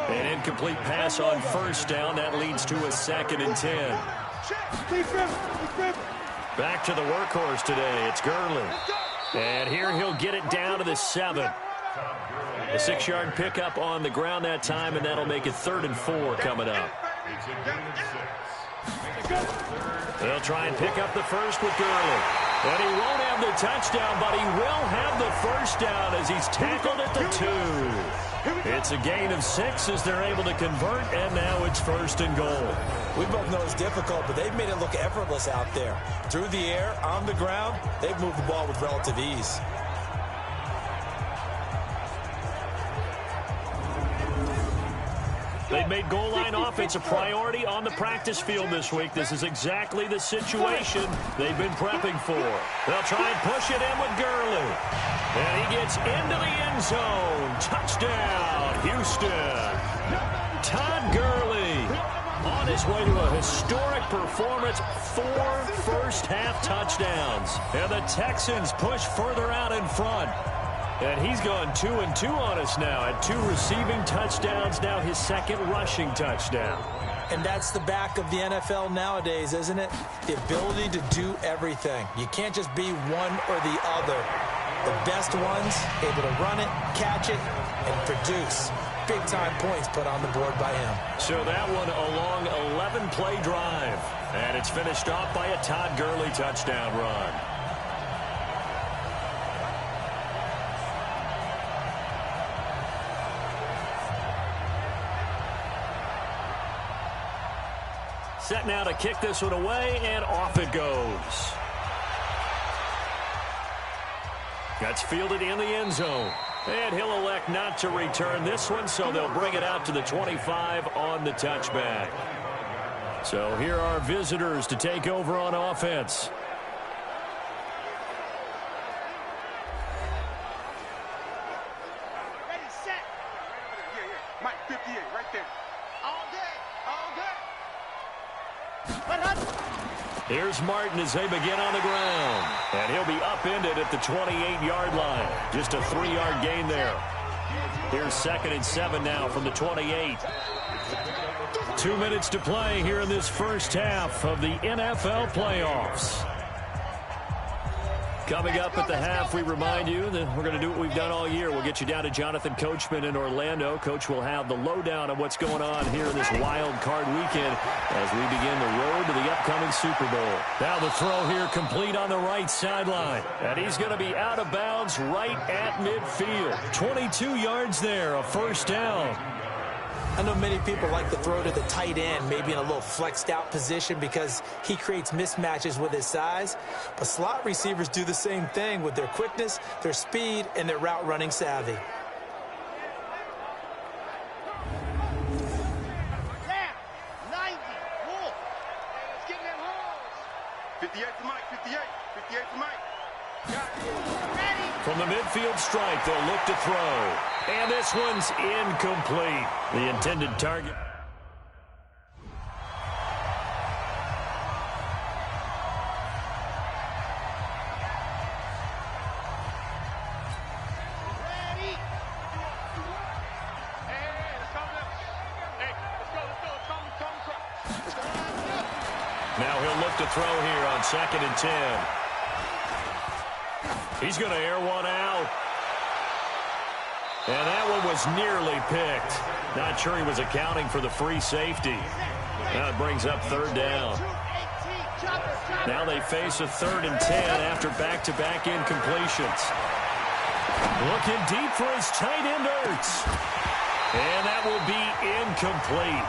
An incomplete pass on first down. That leads to a 2nd and 10. Back to the workhorse today. It's Gurley. And here he'll get it down to the 7. A 6-yard pickup on the ground that time, and that'll make it 3rd and 4 coming up. They'll try and pick up the first with Gurley. And he won't have the touchdown, but he will have the first down as he's tackled at the 2. It's a gain of 6 as they're able to convert, and now it's 1st and goal. We both know it's difficult, but they've made it look effortless out there. Through the air, on the ground, they've moved the ball with relative ease. They've made goal line offense a priority on the practice field this week. This is exactly the situation they've been prepping for. They'll try and push it in with Gurley. And he gets into the end zone. Touchdown, Houston. Todd Gurley on his way to a historic performance. 4 first-half touchdowns. And the Texans push further out in front. And he's gone 2-2 on us now at 2 receiving touchdowns, now his 2nd rushing touchdown. And that's the back of the NFL nowadays, isn't it? The ability to do everything. You can't just be one or the other. The best ones able to run it, catch it, and produce big-time points put on the board by him. So that one a long 11-play drive. And it's finished off by a Todd Gurley touchdown run. Set now to kick this one away, and off it goes. That's fielded in the end zone. And he'll elect not to return this one, so they'll bring it out to the 25 on the touchback. So here are visitors to take over on offense. Ready, set. Here. Mike, 58, right there. Here's Martin as they begin on the ground. And he'll be upended at the 28-yard line. Just a 3-yard gain there. Here's 2nd and 7 now from the 28. 2 minutes to play here in this first half of the NFL playoffs. Coming up at the half, we remind you that we're going to do what we've done all year. We'll get you down to Jonathan Coachman in Orlando. Coach will have the lowdown on what's going on here in this wild card weekend as we begin the road to the upcoming Super Bowl. Now the throw here complete on the right sideline. And he's going to be out of bounds right at midfield. 22 yards there, a first down. I know many people like to throw to the tight end, maybe in a little flexed out position because he creates mismatches with his size. But slot receivers do the same thing with their quickness, their speed, and their route running savvy. Yeah, 90, cool. Let's get them Hogs. 58 to Mike, 58 to Mike. From the midfield stripe, they'll look to throw. And this one's incomplete. The intended target. Now he'll look to throw here on 2nd and 10. He's going to air one out. And that one was nearly picked. Not sure he was accounting for the free safety. Now it brings up 3rd down. Now they face a 3rd and 10 after back-to-back incompletions. Looking deep for his tight end, Ertz. And that will be incomplete.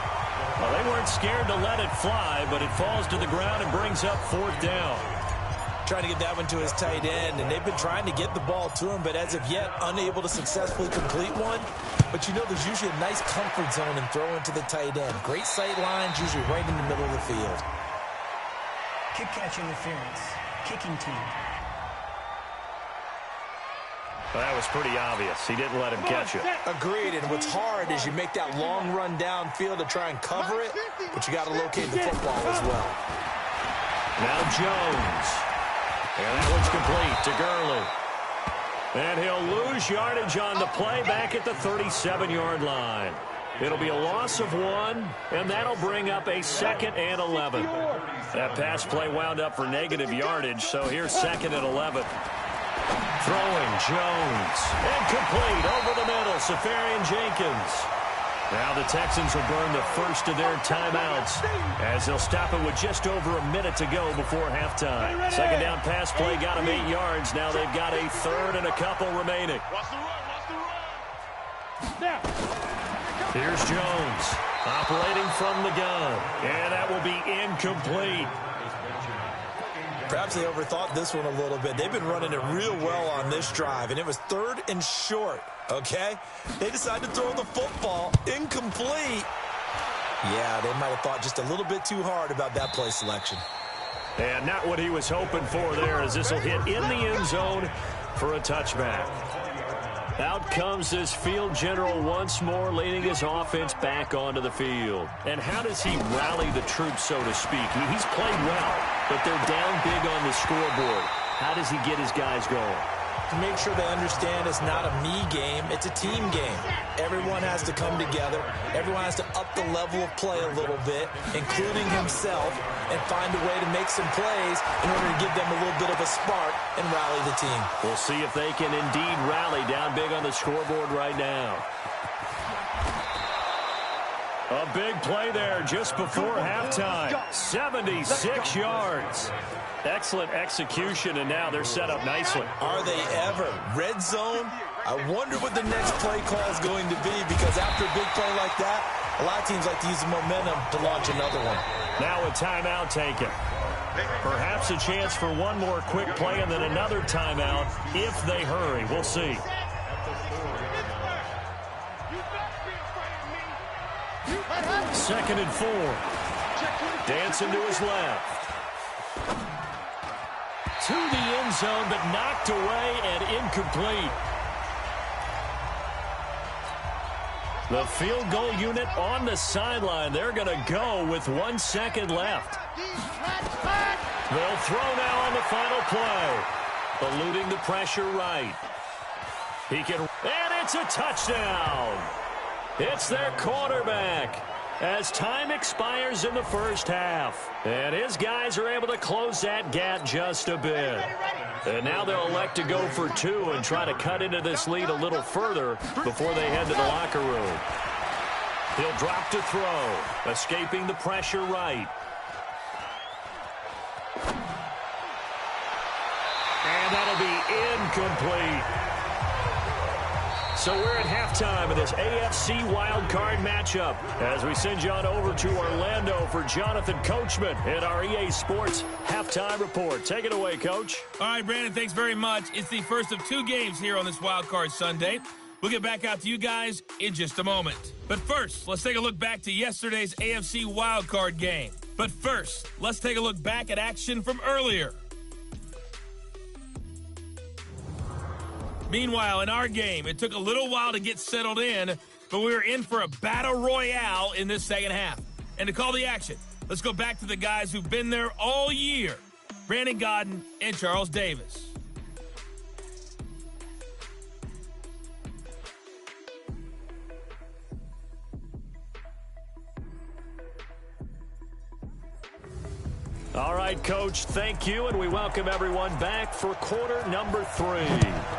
Well, they weren't scared to let it fly, but it falls to the ground and brings up 4th down. Trying to get that one to his tight end, and they've been trying to get the ball to him, but as of yet, unable to successfully complete one. But you know there's usually a nice comfort zone in throwing to the tight end. Great sight lines, usually right in the middle of the field. Kick catch interference. Kicking team. Well, that was pretty obvious. He didn't let him catch it. Agreed, and what's hard is you make that long run downfield to try and cover it, but you got to locate the football as well. Now Jones. And that one's complete to Gurley. And he'll lose yardage on the play back at the 37-yard line. It'll be a loss of 1, and that'll bring up a 2nd and 11. That pass play wound up for negative yardage, so here's 2nd and 11. Throwing Jones. And complete over the middle, Safarian Jenkins. Now the Texans will burn the first of their timeouts as they'll stop it with just over a minute to go before halftime. 2nd down pass play got them 8 yards. Now they've got a 3rd and a couple remaining. Here's Jones operating from the gun. And that will be incomplete. Perhaps they overthought this one a little bit. They've been running it real well on this drive, and it was 3rd and short. Okay? They decided to throw the football incomplete. Yeah, they might have thought just a little bit too hard about that play selection. And not what he was hoping for there, as this will hit in the end zone for a touchback. Out comes this field general once more, leading his offense back onto the field. And how does he rally the troops, so to speak? He's played well, but they're down big on the scoreboard. How does he get his guys going? To make sure they understand it's not a me game, it's a team game. Everyone has to come together. Everyone has to up the level of play a little bit, including himself, and find a way to make some plays in order to give them a little bit of a spark and rally the team. We'll see if they can indeed rally down big on the scoreboard right now. A big play there just before halftime. 76 yards. Excellent execution, and now they're set up nicely. Are they ever? Red zone? I wonder what the next play call is going to be, because after a big play like that, a lot of teams like to use the momentum to launch another one. Now a timeout taken. Perhaps a chance for one more quick play and then another timeout if they hurry. We'll see. Second and 4. Dancing to his left. To the end zone, but knocked away and incomplete. The field goal unit on the sideline. They're going to go with 1 second left. They'll throw now on the final play. Eluding the pressure right. He can, and it's a touchdown. It's their quarterback as time expires in the first half. And his guys are able to close that gap just a bit. And now they'll elect to go for 2 and try to cut into this lead a little further before they head to the locker room. He'll drop to throw, escaping the pressure right. And that'll be incomplete. So we're at halftime of this AFC wildcard matchup as we send you on over to Orlando for Jonathan Coachman in our EA Sports halftime report. Take it away, Coach. All right, Brandon, thanks very much. It's the first of 2 games here on this wildcard Sunday. We'll get back out to you guys in just a moment. But first, let's take a look back to yesterday's AFC wildcard game. But first, let's take a look back at action from earlier. Meanwhile, in our game, it took a little while to get settled in, but we were in for a battle royale in this second half. And to call the action, let's go back to the guys who've been there all year, Brandon Godden and Charles Davis. All right, Coach, thank you, and we welcome everyone back for quarter number 3.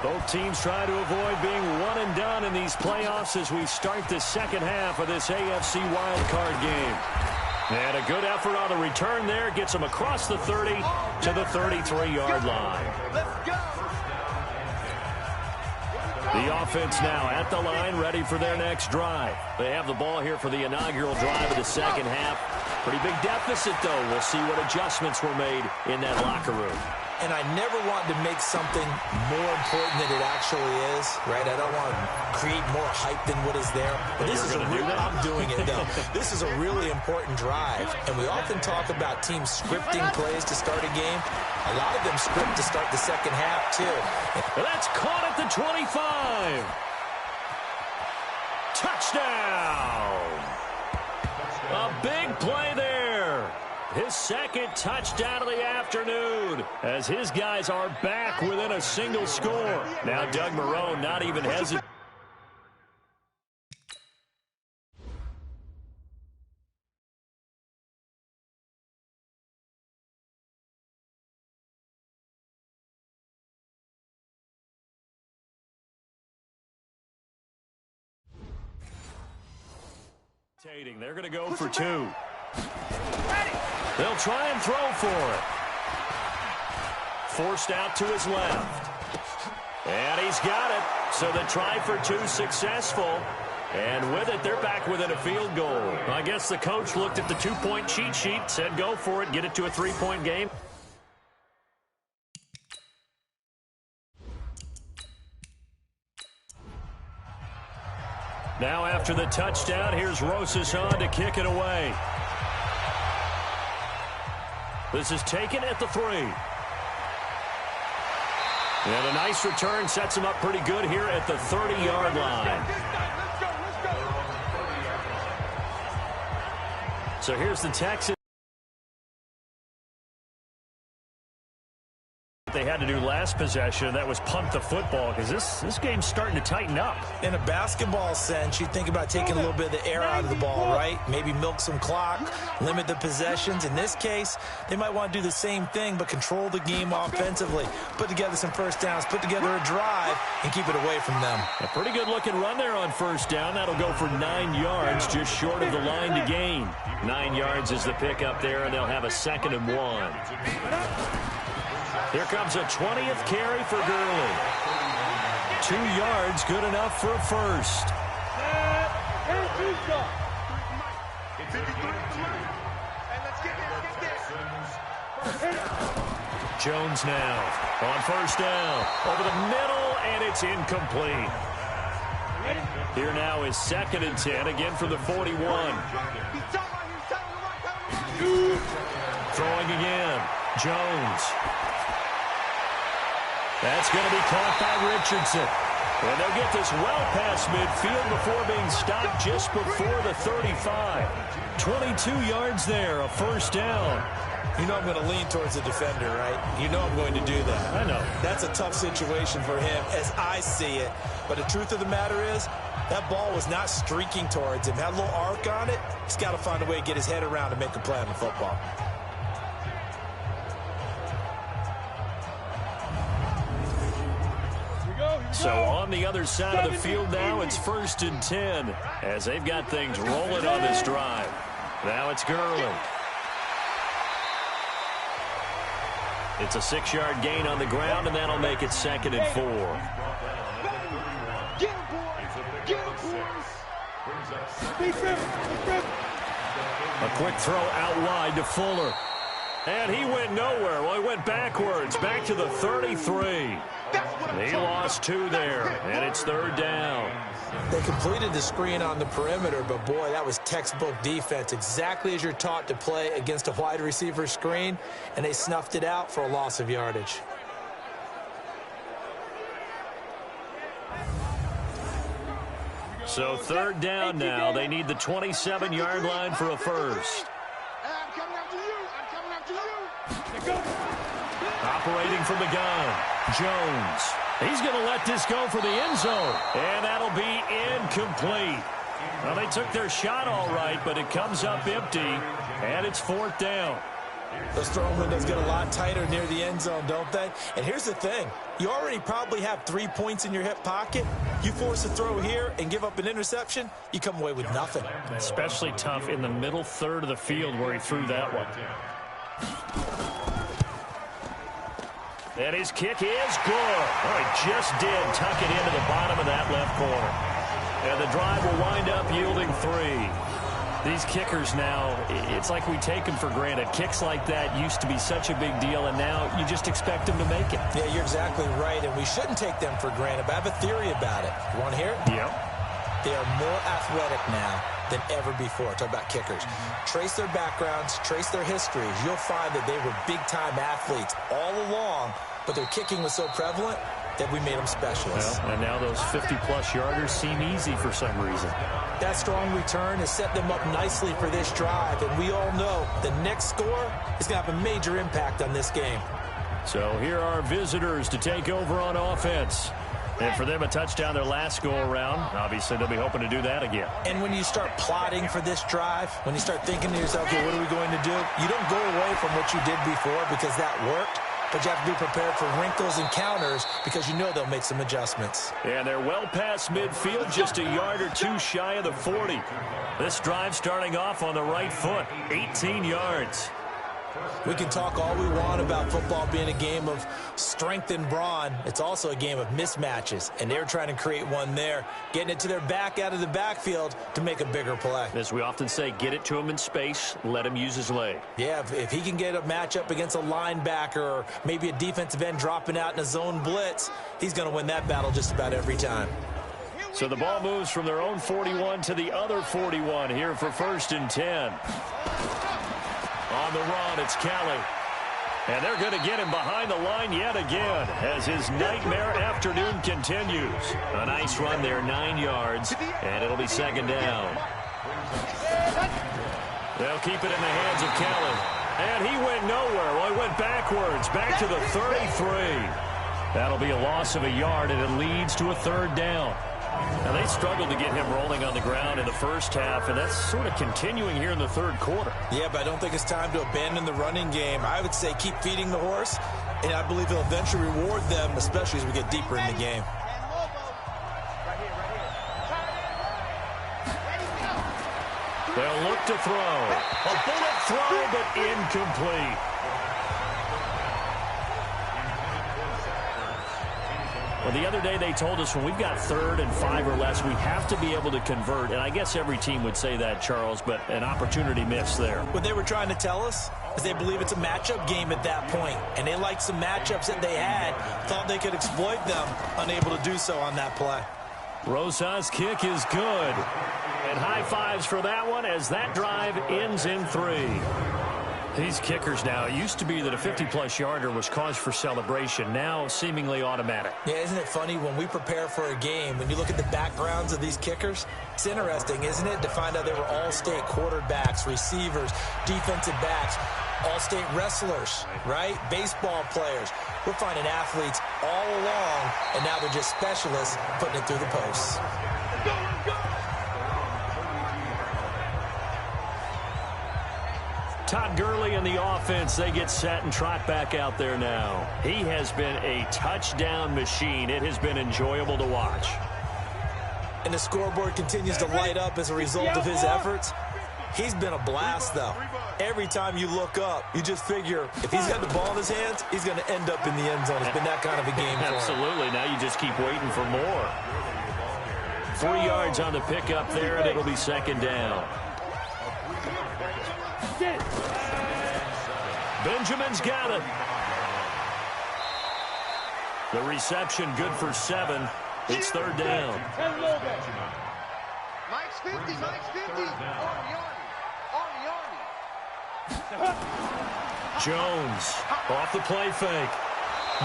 Both teams try to avoid being one and done in these playoffs as we start the second half of this AFC wildcard game. And a good effort on the return there gets them across the 30 to the 33-yard line. Let's go. The offense now at the line, ready for their next drive. They have the ball here for the inaugural drive of the second half. Pretty big deficit, though. We'll see what adjustments were made in that locker room. And I never want to make something more important than it actually is, right? I don't want to create more hype than what is there. But this is I'm doing it, though. This is a really important drive. And we often talk about teams scripting plays to start a game. A lot of them script to start the second half, too. That's caught at the 25. Touchdown. A big play there. His second touchdown of the afternoon as his guys are back within a single score. Now Doug Marrone not even hesitating. They're going to go for 2. They'll try and throw for it. Forced out to his left. And he's got it. So the try for 2 successful. And with it, they're back within a field goal. I guess the coach looked at the 2-point cheat sheet, said go for it, get it to a 3-point game. Now after the touchdown, here's Rosas on to kick it away. This is taken at the 3. And a nice return sets him up pretty good here at the 30-yard line. So here's the Texans. They had to do last possession. That was punt the football because this game's starting to tighten up. In a basketball sense, you think about taking a little bit of the air out of the ball, right? Maybe milk some clock, limit the possessions. In this case, they might want to do the same thing, but control the game offensively. Put together some first downs, put together a drive, and keep it away from them. A pretty good looking run there on first down. That'll go for 9 yards, just short of the line to gain. 9 yards is the pickup there, and they'll have a 2nd and 1. Here comes a 20th carry for Gurley. 2 yards, good enough for a first. Jones now on first down. Over the middle, and it's incomplete. Here now is 2nd and 10, again from the 41. Throwing again. Jones. That's going to be caught by Richardson. And they'll get this well past midfield before being stopped just before the 35. 22 yards there, a first down. You know I'm going to lean towards the defender, right? You know I'm going to do that. I know. That's a tough situation for him as I see it. But the truth of the matter is, that ball was not streaking towards him. Had a little arc on it. He's got to find a way to get his head around and make a play on the football. So on the other side of the field now, it's 1st and 10 as they've got things rolling on this drive. Now it's Gurley. It's a 6-yard gain on the ground, and that'll make it 2nd and 4. A quick throw out wide to Fuller. And he went nowhere. Well, he went backwards, back to the 33. He lost 2 there, and it's 3rd down. They completed the screen on the perimeter, but boy, that was textbook defense. Exactly as you're taught to play against a wide receiver screen, and they snuffed it out for a loss of yardage. So 3rd down now. They need the 27-yard line for a first. I'm coming after you. I'm coming after you. Operating from the gun, Jones. He's going to let this go for the end zone. And that'll be incomplete. Well, they took their shot all right, but it comes up empty, and it's 4th down. Those throwing windows get a lot tighter near the end zone, don't they? And here's the thing. You already probably have 3 points in your hip pocket. You force a throw here and give up an interception, you come away with nothing. Especially tough in the middle third of the field where he threw that one. And his kick is good. Oh, he just did tuck it into the bottom of that left corner. And the drive will wind up yielding 3. These kickers now, it's like we take them for granted. Kicks like that used to be such a big deal, and now you just expect them to make it. Yeah, you're exactly right, and we shouldn't take them for granted, but I have a theory about it. You want to hear it? Yep. They are more athletic now than ever before. Talk about kickers. Trace their backgrounds, trace their histories. You'll find that they were big-time athletes all along, but their kicking was so prevalent that we made them specialists. Well, and now those 50-plus yarders seem easy for some reason. That strong return has set them up nicely for this drive, and we all know the next score is going to have a major impact on this game. So here are visitors to take over on offense. And for them, a touchdown their last go-around. Obviously, they'll be hoping to do that again. And when you start plotting for this drive, when you start thinking to yourself, okay, what are we going to do? You don't go away from what you did before because that worked. But you have to be prepared for wrinkles and counters because you know they'll make some adjustments. And they're well past midfield, just a yard or 2 shy of the 40. This drive starting off on the right foot, 18 yards. We can talk all we want about football being a game of strength and brawn. It's also a game of mismatches, and they're trying to create one there, getting it to their back out of the backfield to make a bigger play. As we often say, get it to him in space, let him use his leg. Yeah, if he can get a matchup against a linebacker or maybe a defensive end dropping out in a zone blitz, he's going to win that battle just about every time. So the ball moves from their own 41 to the other 41 here for 1st and 10. On the run, it's Kelly. And they're going to get him behind the line yet again as his nightmare afternoon continues. A nice run there, 9 yards, and it'll be 2nd down. They'll keep it in the hands of Kelly. And he went nowhere. Well, he went backwards, back to the 33. That'll be a loss of a yard, and it leads to a 3rd down. Now, they struggled to get him rolling on the ground in the first half, and that's sort of continuing here in the 3rd quarter. Yeah, but I don't think it's time to abandon the running game. I would say keep feeding the horse, and I believe he'll eventually reward them, especially as we get deeper in the game. They'll look to throw. A bullet throw, but incomplete. Well, the other day they told us when we've got 3rd and 5 or less, we have to be able to convert. And I guess every team would say that, Charles, but an opportunity missed there. What they were trying to tell us is they believe it's a matchup game at that point. And they liked some matchups that they had, thought they could exploit them, unable to do so on that play. Rosa's kick is good. And high fives for that one as that drive ends in 3. These kickers now, it used to be that a 50-plus yarder was cause for celebration. Now, seemingly automatic. Yeah, isn't it funny when we prepare for a game, when you look at the backgrounds of these kickers, it's interesting, isn't it, to find out they were all-state quarterbacks, receivers, defensive backs, all-state wrestlers, right? Baseball players. We're finding athletes all along, and now they're just specialists putting it through the posts. Todd Gurley and the offense, they get set and trot back out there now. He has been a touchdown machine. It has been enjoyable to watch. And the scoreboard continues to light up as a result of his efforts. He's been a blast, though. Every time you look up, you just figure if he's got the ball in his hands, he's going to end up in the end zone. It's been that kind of a game for him. Absolutely. Now you just keep waiting for more. 3 yards on the pickup there, and it'll be second down. Benjamin's got it. The reception good for 7. It's third down. Mike's 50, Mike's 50. Jones off the play fake.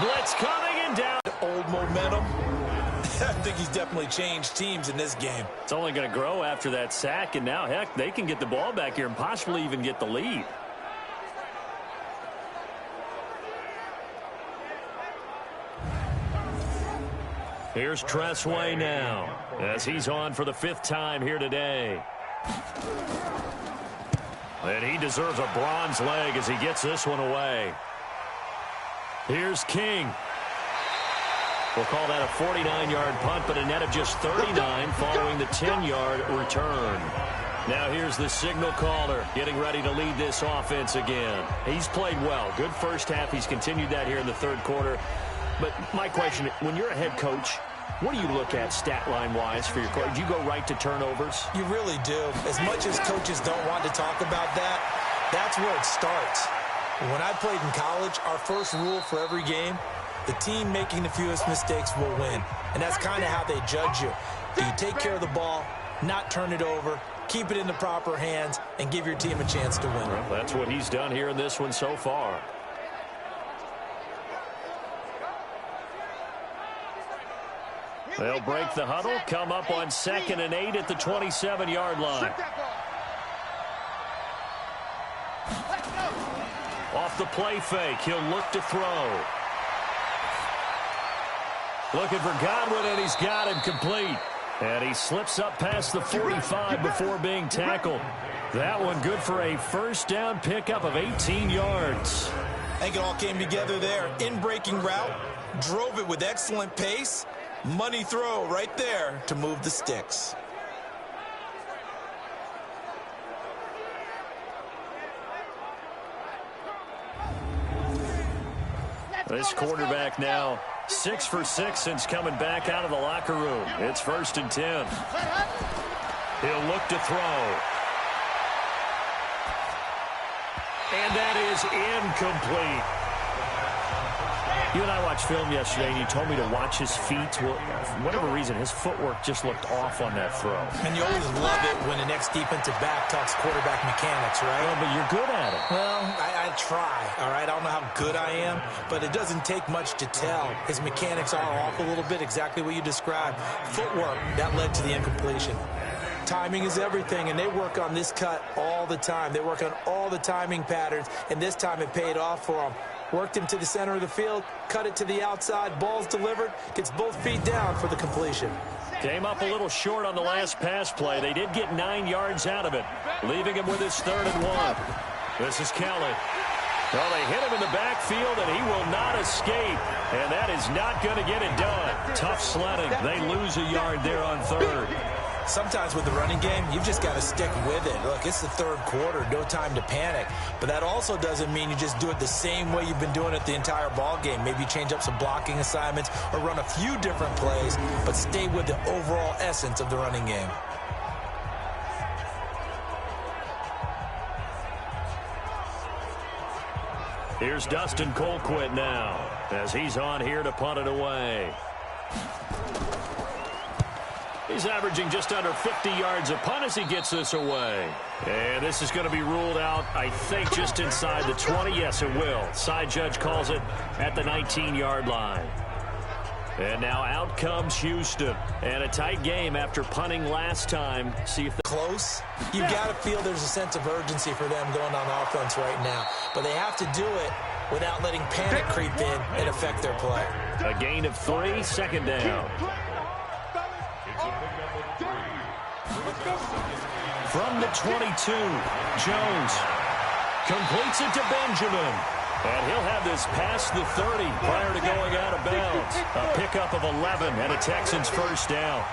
Blitz coming and down. Old momentum. I think he's definitely changed teams in this game. It's only going to grow after that sack, and now, heck, they can get the ball back here and possibly even get the lead. Here's Tressway now, as he's on for the 5th time here today. And he deserves a bronze leg as he gets this one away. Here's King. We'll call that a 49-yard punt, but a net of just 39 following the 10-yard return. Now here's the signal caller getting ready to lead this offense again. He's played well. Good first half. He's continued that here in the third quarter. But my question, when you're a head coach, what do you look at stat line-wise for your coach? Do you go right to turnovers? You really do. As much as coaches don't want to talk about that, that's where it starts. When I played in college, our first rule for every game, the team making the fewest mistakes will win. And that's kind of how they judge you. Do you take care of the ball, not turn it over, keep it in the proper hands, and give your team a chance to win? Well, that's what he's done here in this one so far. They'll break the huddle, come up on 2nd and 8 at the 27-yard line. Off the play fake, he'll look to throw. Looking for Godwin, and he's got him complete. And he slips up past the 45 before being tackled. That one good for a first down pickup of 18 yards. I think it all came together there. In-breaking route, drove it with excellent pace. Money throw right there to move the sticks. This quarterback now 6 for 6 since coming back out of the locker room. It's 1st and 10. He'll look to throw. And that is incomplete. You and I watched film yesterday, and you told me to watch his feet. Well, for whatever reason, his footwork just looked off on that throw. And you always love it when an ex-defensive back talks quarterback mechanics, right? Well, but you're good at it. Well, I try, all right? I don't know how good I am, but it doesn't take much to tell. His mechanics are off a little bit, exactly what you described. Footwork, that led to the incompletion. Timing is everything, and they work on this cut all the time. They work on all the timing patterns, and this time it paid off for them. Worked him to the center of the field, cut it to the outside, ball's delivered, gets both feet down for the completion. Came up a little short on the last pass play. They did get 9 yards out of it, leaving him with his 3rd and 1. This is Kelly. Well, they hit him in the backfield, and he will not escape, and that is not going to get it done. Tough sledding. They lose a yard there on 3rd. Sometimes with the running game, you've just got to stick with it. Look, it's the third quarter, no time to panic. But that also doesn't mean you just do it the same way you've been doing it the entire ball game. Maybe change up some blocking assignments or run a few different plays, but stay with the overall essence of the running game. Here's Dustin Colquitt now, as he's on here to punt it away. He's averaging just under 50 yards a punt as he gets this away. And this is going to be ruled out, I think, just inside the 20. Yes, it will. Side judge calls it at the 19-yard line. And now out comes Houston. And a tight game after punting last time. See if close. You've got to feel there's a sense of urgency for them going on offense right now. But they have to do it without letting panic creep in and affect their play. A gain of 3, second down. From the 22, Jones completes it to Benjamin. And he'll have this past the 30 prior to going out of bounds. A pickup of 11 and a Texans first down.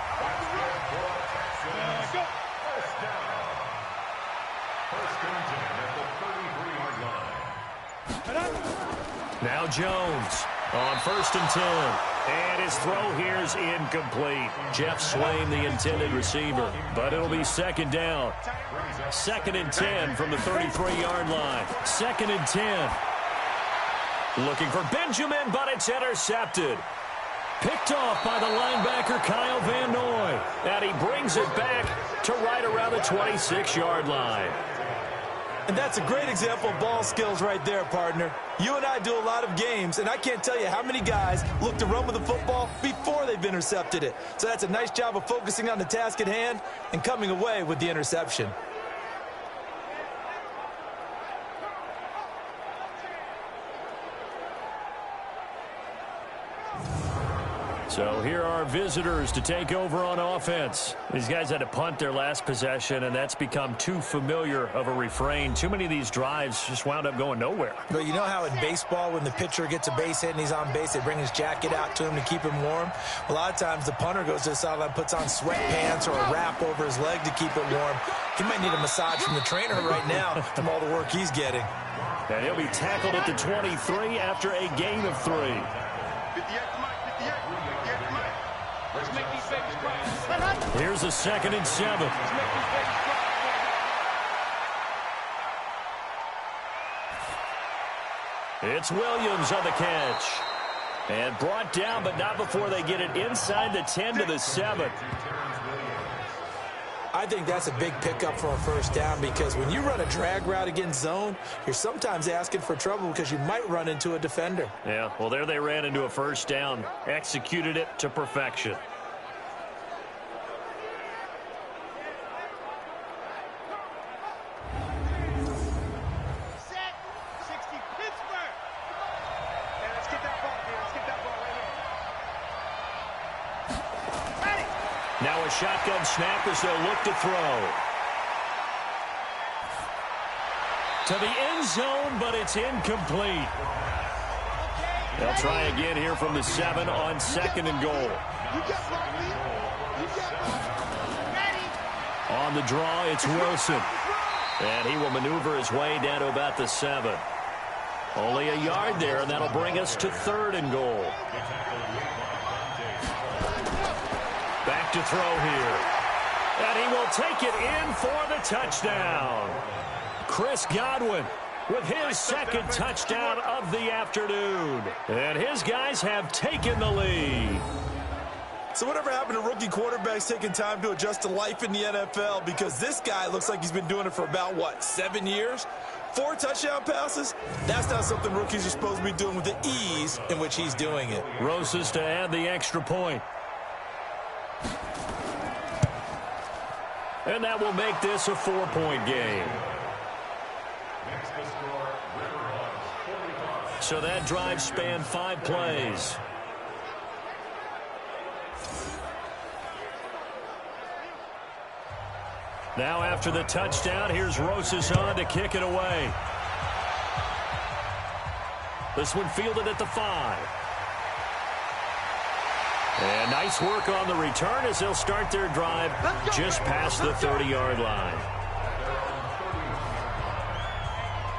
Now Jones on 1st and 10. And his throw here is incomplete. Jeff Swain, the intended receiver. But it'll be second down. 2nd and 10 from the 33-yard line. 2nd and 10. Looking for Benjamin, but it's intercepted. Picked off by the linebacker, Kyle Van Noy. And he brings it back to right around the 26-yard line. And that's a great example of ball skills right there, partner. You and I do a lot of games, and I can't tell you how many guys look to run with the football before they've intercepted it. So that's a nice job of focusing on the task at hand and coming away with the interception. So here are visitors to take over on offense. These guys had to punt their last possession, and that's become too familiar of a refrain. Too many of these drives just wound up going nowhere. But you know how in baseball, when the pitcher gets a base hit and he's on base, they bring his jacket out to him to keep him warm? A lot of times the punter goes to the sideline, puts on sweatpants or a wrap over his leg to keep it warm. He might need a massage from the trainer right now from all the work he's getting. And he'll be tackled at the 23 after a gain of 3. 58 to Mike, 58. 58 to Mike. Let's make these babies cry. Here's a 2nd and 7. It's Williams on the catch. And brought down, but not before they get it inside the 10 to the 7. I think that's a big pickup for a first down, because when you run a drag route against zone, you're sometimes asking for trouble because you might run into a defender. Yeah, well, there they ran into a first down, executed it to perfection. Set. 60 Pittsburgh. And let's get that ball here. Let's get that ball right here. Ready. Now a shotgun snap as they'll look to throw. To the end zone, but it's incomplete. They'll try again here from the 7 on 2nd and goal. On the draw, it's Wilson. And he will maneuver his way down to about the 7. Only a yard there, and that'll bring us to 3rd and goal. Back to throw here. And he will take it in for the touchdown. Chris Godwin with his 2nd touchdown of the afternoon. And his guys have taken the lead. So whatever happened to rookie quarterbacks taking time to adjust to life in the NFL? Because this guy looks like he's been doing it for about, 7 years? 4 touchdown passes? That's not something rookies are supposed to be doing with the ease in which he's doing it. Rosas to add the extra point. And that will make this a 4-point game. So that drive spanned 5 plays. Now after the touchdown, here's Rosas on to kick it away. This one fielded at the 5. And nice work on the return as they'll start their drive just past the 30-yard line.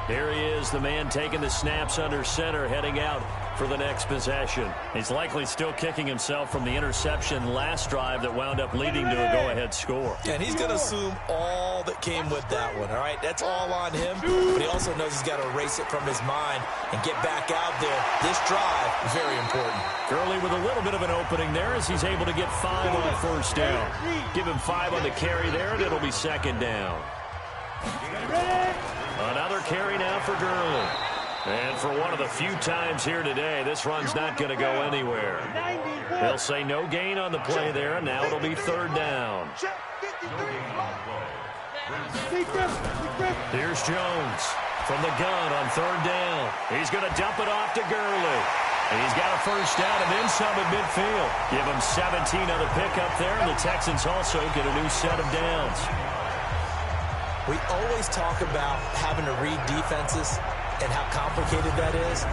Here he is, the man taking the snaps under center, heading out for the next possession. He's likely still kicking himself from the interception last drive that wound up leading to a go-ahead score. And he's going to assume all that came with that one, all right? That's all on him, but he also knows he's got to erase it from his mind and get back out there. This drive is very important. Gurley with a little bit of an opening there as he's able to get 5 on first down. Give him 5 on the carry there, and it'll be second down. Another carry now for Gurley. And for one of the few times here today, this run's not going to go anywhere. They'll say no gain on the play there, and now it'll be third down. Here's Jones from the gun on third down. He's going to dump it off to Gurley. He's got a first down and then some at midfield. Give him 17 on the pickup there, and the Texans also get a new set of downs. We always talk about having to read defenses and how complicated that is.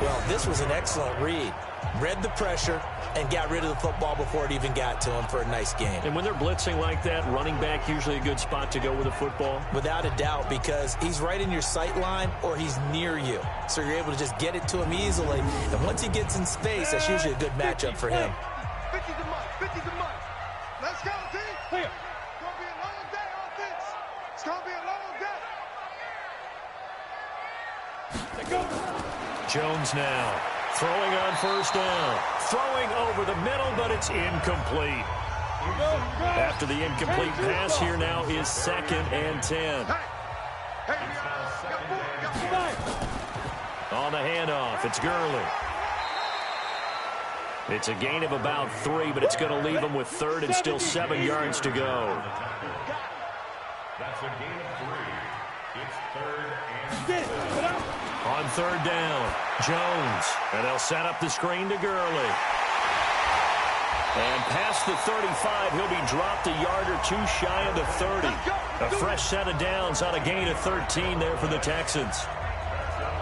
Well, this was an excellent read. Read the pressure and got rid of the football before it even got to him for a nice game. And when they're blitzing like that, running back usually a good spot to go with the football? Without a doubt, because he's right in your sight line or he's near you. So you're able to just get it to him easily. And once he gets in space, that's usually a good matchup for him. 50's a month. 50's a month. Let's go, team. Clear. It's going to be a long day on this. It's going to be a long day. Jones now throwing on first down. Throwing over the middle, but it's incomplete. After the incomplete pass, here now is 2nd and 10. On the handoff, it's Gurley. It's a gain of about 3, but it's going to leave him with 3rd and still 7 yards to go. That's a gain of 3. It's 3rd and 7. On third down, Jones. And they'll set up the screen to Gurley. And past the 35, he'll be dropped a yard or 2 shy of the 30. A fresh set of downs on a gain of 13 there for the Texans.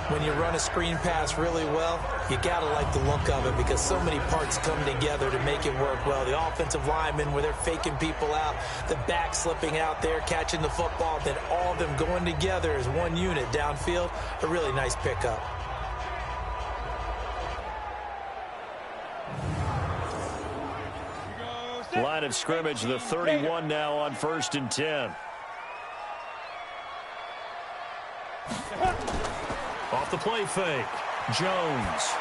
When you run a screen pass really well, you got to like the look of it because so many parts come together to make it work well. The offensive linemen, where they're faking people out, the back slipping out there, catching the football, then all of them going together as one unit downfield. A really nice pickup. Line of scrimmage, the 31 now on 1st and 10. Off the play fake, Jones.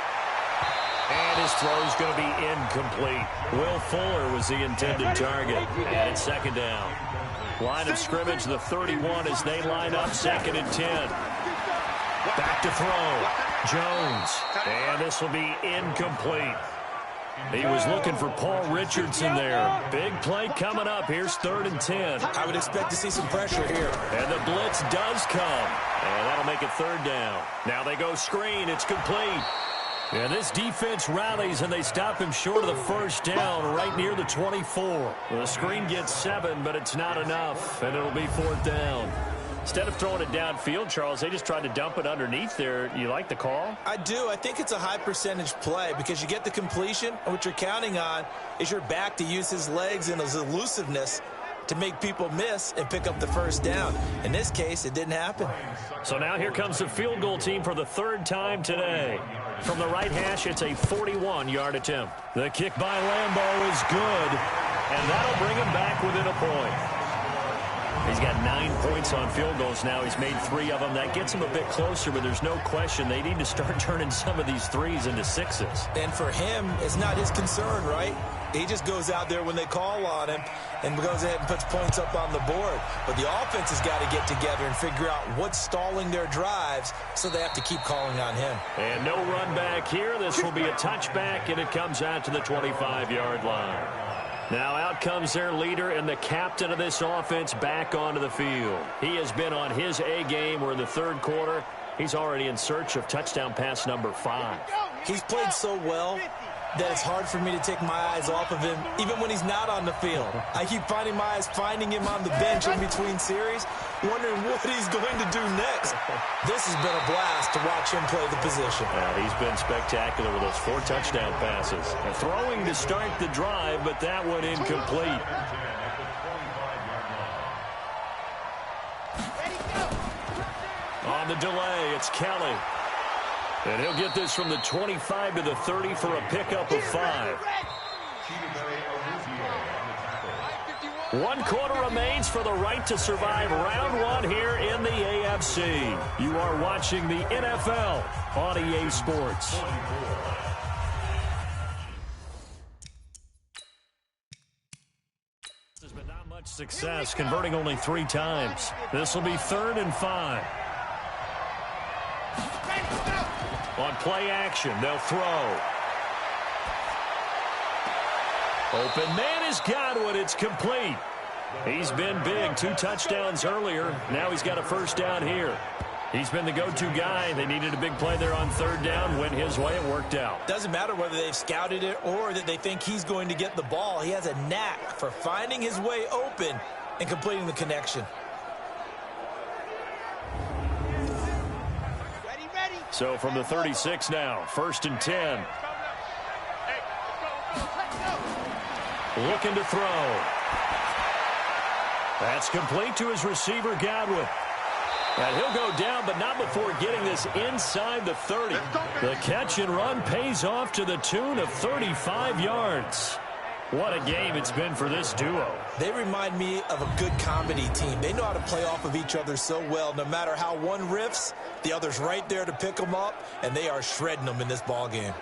And his throw's going to be incomplete. Will Fuller was the intended target. And it's 2nd down. Line of scrimmage, the 31 as they line up 2nd and 10. Back to throw, Jones. And this will be incomplete. He was looking for Paul Richardson there. Big play coming up. Here's 3rd and 10. I would expect to see some pressure here. And the blitz does come. And that'll make it 3rd down. Now they go screen. It's complete. And this defense rallies, and they stop him short of the first down right near the 24. The screen gets 7, but it's not enough, and it'll be 4th down. Instead of throwing it downfield, Charles, they just tried to dump it underneath there. You like the call? I do. I think it's a high percentage play because you get the completion, and what you're counting on is your back to use his legs and his elusiveness to make people miss and pick up the first down. In this case, it didn't happen. So now here comes the field goal team for the 3rd time today. From the right hash, it's a 41-yard attempt. The kick by Lambeau is good, and that'll bring him back within a point. He's got 9 points on field goals now. He's made 3 of them. That gets him a bit closer, but there's no question they need to start turning some of these 3s into 6s. And for him, it's not his concern, right? He just goes out there when they call on him and goes ahead and puts points up on the board. But the offense has got to get together and figure out what's stalling their drives, so they have to keep calling on him. And no run back here. This will be a touchback, and it comes out to the 25-yard line. Now out comes their leader and the captain of this offense back onto the field. He has been on his A game. We're in the 3rd quarter. He's already in search of touchdown pass number 5. He's played so well that it's hard for me to take my eyes off of him, even when he's not on the field. I keep finding my eyes finding him on the bench in between series, wondering what he's going to do next. This has been a blast to watch him play the position. Yeah, he's been spectacular with those 4 touchdown passes. And throwing to start the drive, but that one incomplete. On On the delay, it's Kelly. And he'll get this from the 25 to the 30 for a pickup of 5. 1 quarter remains for the right to survive round 1 here in the AFC. You are watching the NFL on EA Sports. There's been not much success, converting only 3 times. This will be 3rd and 5. On play action, they'll throw. Open man is Godwin. It's complete. He's been big. 2 touchdowns earlier. Now he's got a first down here. He's been the go-to guy. They needed a big play there on 3rd down. Went his way. It worked out. Doesn't matter whether they've scouted it or that they think he's going to get the ball. He has a knack for finding his way open and completing the connection. So from the 36 now, 1st and 10. Looking to throw. That's complete to his receiver, Godwin. And he'll go down, but not before getting this inside the 30. The catch and run pays off to the tune of 35 yards. What a game it's been for this duo. They remind me of a good comedy team. They know how to play off of each other so well. No matter how one riffs, the other's right there to pick them up, and they are shredding them in this ball game.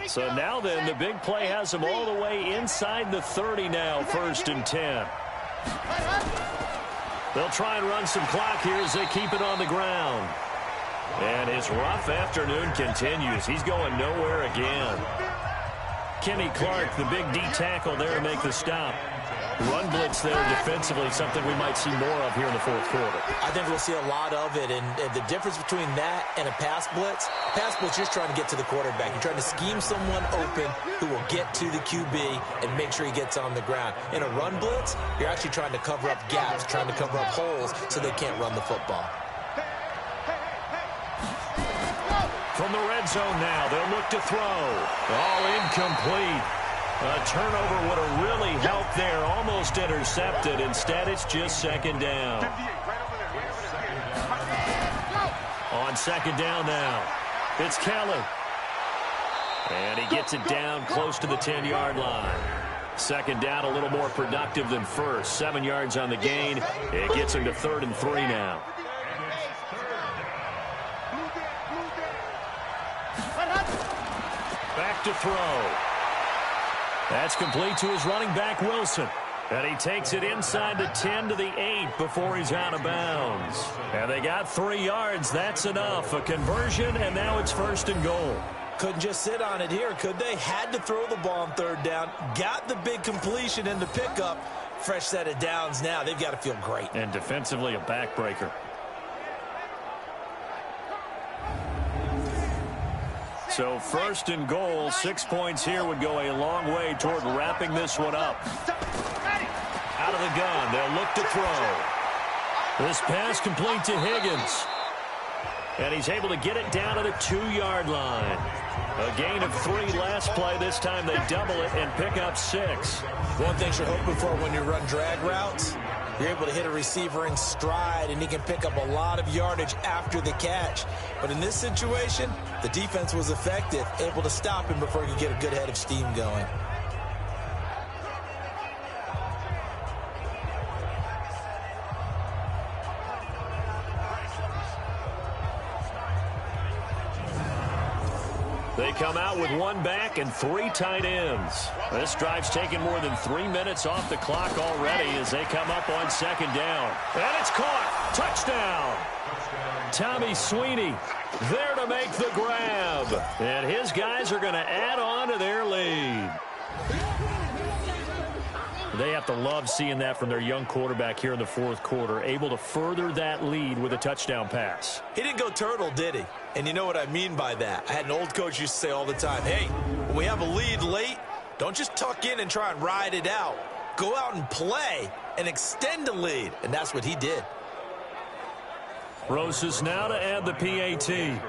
So now then, the big play has them all the way inside the 30 now, 1st and 10. They'll try and run some clock here as they keep it on the ground. And his rough afternoon continues. He's going nowhere again. Kenny Clark, the big D tackle there to make the stop. Run blitz there defensively, something we might see more of here in the 4th quarter. I think we'll see a lot of it, and the difference between that and a pass blitz, you're just trying to get to the quarterback. You're trying to scheme someone open who will get to the QB and make sure he gets on the ground. In a run blitz, you're actually trying to cover up gaps, trying to cover up holes so they can't run the football. From the red zone now, they'll look to throw. All incomplete. A turnover would have really helped there. Almost intercepted. Instead, it's just 2nd down. On 2nd down now, it's Kelly. And he gets it down close to the 10-yard line. 2nd down, a little more productive than 1st. 7 yards on the gain. It gets him to 3rd and 3 now. Back to throw. That's complete to his running back, Wilson. And he takes it inside the 10 to the 8 before he's out of bounds. And they got 3 yards. That's enough. A conversion, and now it's 1st and goal. Couldn't just sit on it here, could they? Had to throw the ball on 3rd down. Got the big completion in the pickup. Fresh set of downs now. They've got to feel great. And defensively, a backbreaker. So 1st and goal, 6 points here would go a long way toward wrapping this one up. Out of the gun, they'll look to throw. This pass complete to Higgins. And he's able to get it down to the 2-yard line. A gain of 3 last play. This time they double it and pick up 6. One thing you're hoping for when you run drag routes, you're able to hit a receiver in stride, and he can pick up a lot of yardage after the catch. But in this situation, the defense was effective, able to stop him before he could get a good head of steam going. They come out with 1 back and 3 tight ends. This drive's taken more than 3 minutes off the clock already as they come up on 2nd down. And it's caught. Touchdown. Tommy Sweeney there to make the grab. And his guys are going to add on to their lead. They have to love seeing that from their young quarterback here in the 4th quarter, able to further that lead with a touchdown pass. He didn't go turtle, did he? And you know what I mean by that. I had an old coach used to say all the time, hey, when we have a lead late, don't just tuck in and try and ride it out. Go out and play and extend the lead. And that's what he did. Rosas now to add the PAT.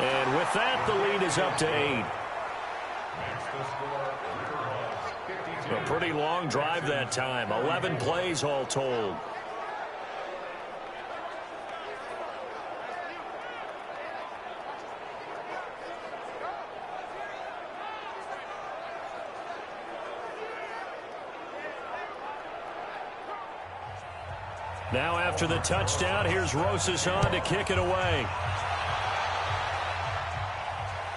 And with that, the lead is up to 8. A pretty long drive that time. 11 plays all told. Now after the touchdown, here's Rosas on to kick it away.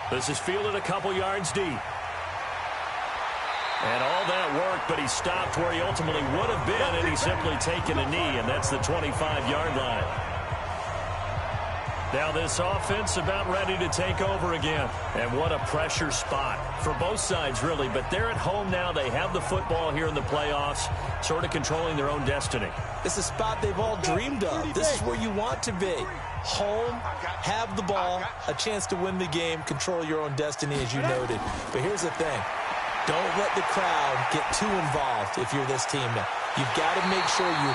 This is fielded a couple yards deep. And all that work, but he stopped where he ultimately would have been, and he's simply taken a knee, and that's the 25-yard line. Now this offense about ready to take over again. And what a pressure spot for both sides, really. But they're at home now. They have the football here in the playoffs, sort of controlling their own destiny. It's a spot they've all dreamed of. This is where you want to be. Home, have the ball, a chance to win the game, control your own destiny, as you noted. But here's the thing. Don't let the crowd get too involved if you're this team now. You've got to make sure you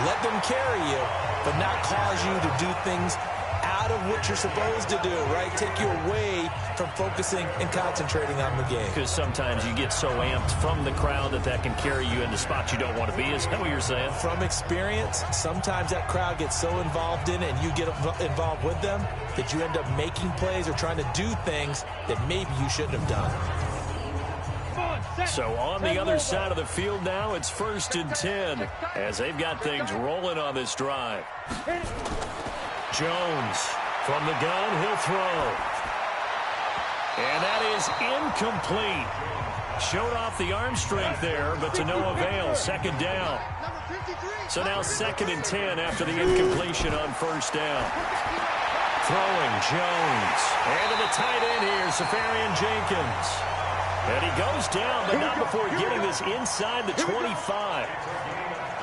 let them carry you, but not cause you to do things out of what you're supposed to do, right? Take you away from focusing and concentrating on the game. Because sometimes you get so amped from the crowd that can carry you into spots you don't want to be. Is that what you're saying? From experience, sometimes that crowd gets so involved in it and you get involved with them that you end up making plays or trying to do things that maybe you shouldn't have done. So on the other side of the field now, it's 1st and 10 as they've got things rolling on this drive. Jones from the gun, he'll throw. And that is incomplete. Showed off the arm strength there, but to no avail. 2nd down. So now 2nd and 10 after the incompletion on 1st down. Throwing Jones. And to the tight end here, Safarian Jenkins. And he goes down, but not before getting this inside the 25.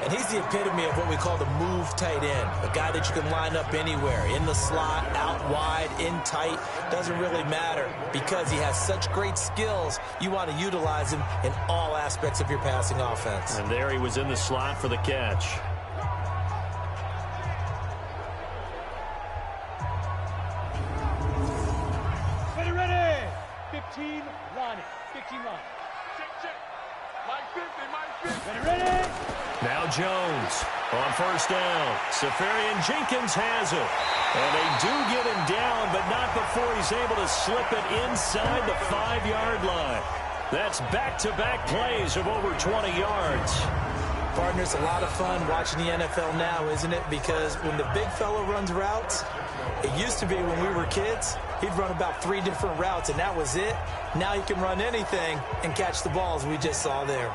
And he's the epitome of what we call the move tight end. A guy that you can line up anywhere. In the slot, out wide, in tight. Doesn't really matter because he has such great skills. You want to utilize him in all aspects of your passing offense. And there he was in the slot for the catch. Ready. 15, run. 15, run. Check. Mike 50. Ready. Now Jones on 1st down. Safarian Jenkins has it. And they do get him down, but not before he's able to slip it inside the 5-yard line. That's back-to-back plays of over 20 yards. Partner, it's a lot of fun watching the NFL now, isn't it? Because when the big fella runs routes, it used to be when we were kids, he'd run about 3 different routes, and that was it. Now he can run anything and catch the balls we just saw there.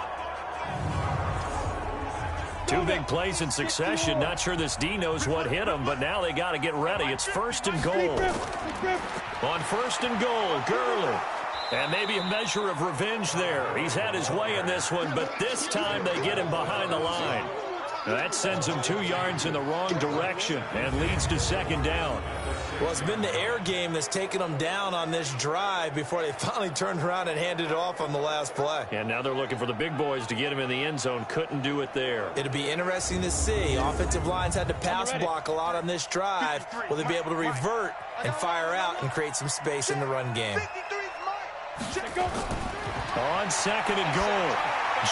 2 big plays in succession. Not sure this D knows what hit him, but now they got to get ready. It's 1st and goal. On 1st and goal, Gurley. And maybe a measure of revenge there. He's had his way in this one, but this time they get him behind the line. Now that sends him 2 yards in the wrong direction and leads to 2nd down. Well, it's been the air game that's taken them down on this drive before they finally turned around and handed it off on the last play. And now they're looking for the big boys to get him in the end zone. Couldn't do it there. It'll be interesting to see. Offensive lines had to pass block a lot on this drive. Will they be able to revert and fire out and create some space in the run game? On 2nd and goal,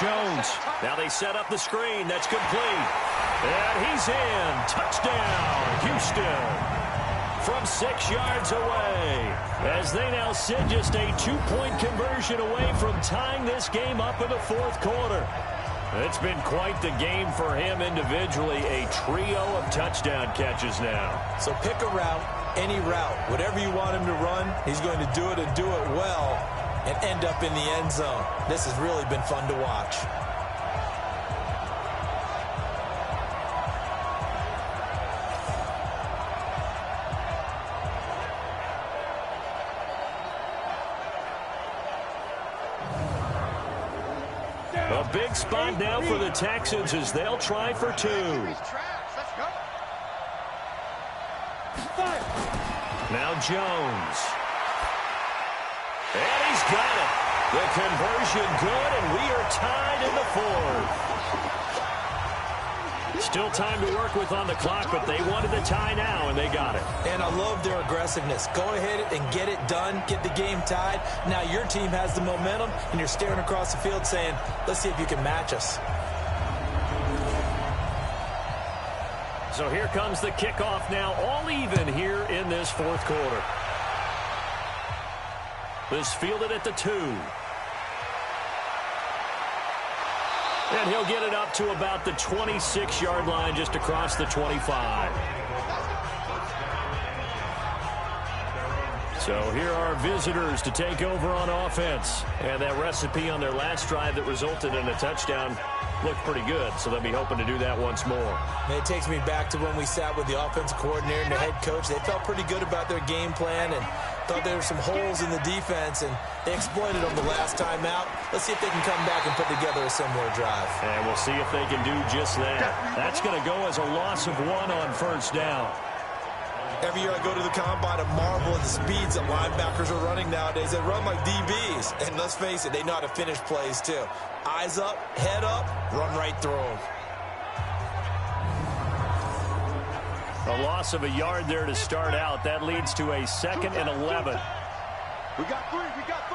Jones. Now they set up the screen. That's complete. And he's in. Touchdown, Houston. From 6 yards away, as they now sit just a 2-point conversion away from tying this game up in the 4th quarter. It's been quite the game for him individually, a trio of touchdown catches now. So pick a route, any route, whatever you want him to run, he's going to do it and do it well and end up in the end zone. This has really been fun to watch. A big spot now for the Texans as they'll try for 2. Now Jones. And he's got it. The conversion good, and we are tied in the 4th. Still time to work with on the clock, but they wanted the tie now, and they got it. And I love their aggressiveness. Go ahead and get it done, get the game tied. Now your team has the momentum, and you're staring across the field saying, let's see if you can match us. So here comes the kickoff now, all even here in this fourth quarter. This fielded at the 2. And he'll get it up to about the 26-yard line, just across the 25. So here are visitors to take over on offense. And that recipe on their last drive that resulted in a touchdown looked pretty good, so they'll be hoping to do that once more. And it takes me back to when we sat with the offensive coordinator and the head coach. They felt pretty good about their game plan and thought there were some holes in the defense, and they exploited them the last time out. Let's see if they can come back and put together a similar drive. And we'll see if they can do just that. That's going to go as a loss of 1 on first down. Every year I go to the combine and marvel at the speeds that linebackers are running nowadays. They run like DBs. And let's face it, they know how to finish plays too. Eyes up, head up, run right through them. A loss of a yard there to start out. That leads to a 2nd and 11. We got 3. We got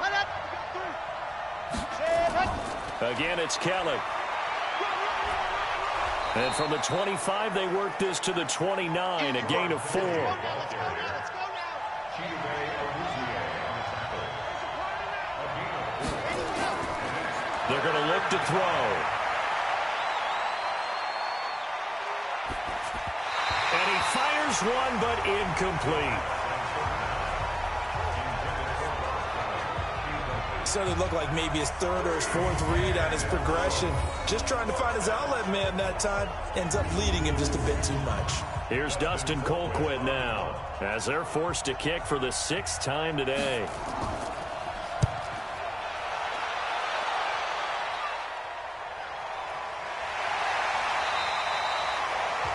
3. Again, it's Kelly. And from the 25, they work this to the 29, a gain of 4. They're going to look to throw. And he fires one, but incomplete. Certainly looked like maybe his 3rd or his 4th read on his progression. Just trying to find his outlet man that time. Ends up leading him just a bit too much. Here's Dustin Colquitt now, as they're forced to kick for the 6th time today.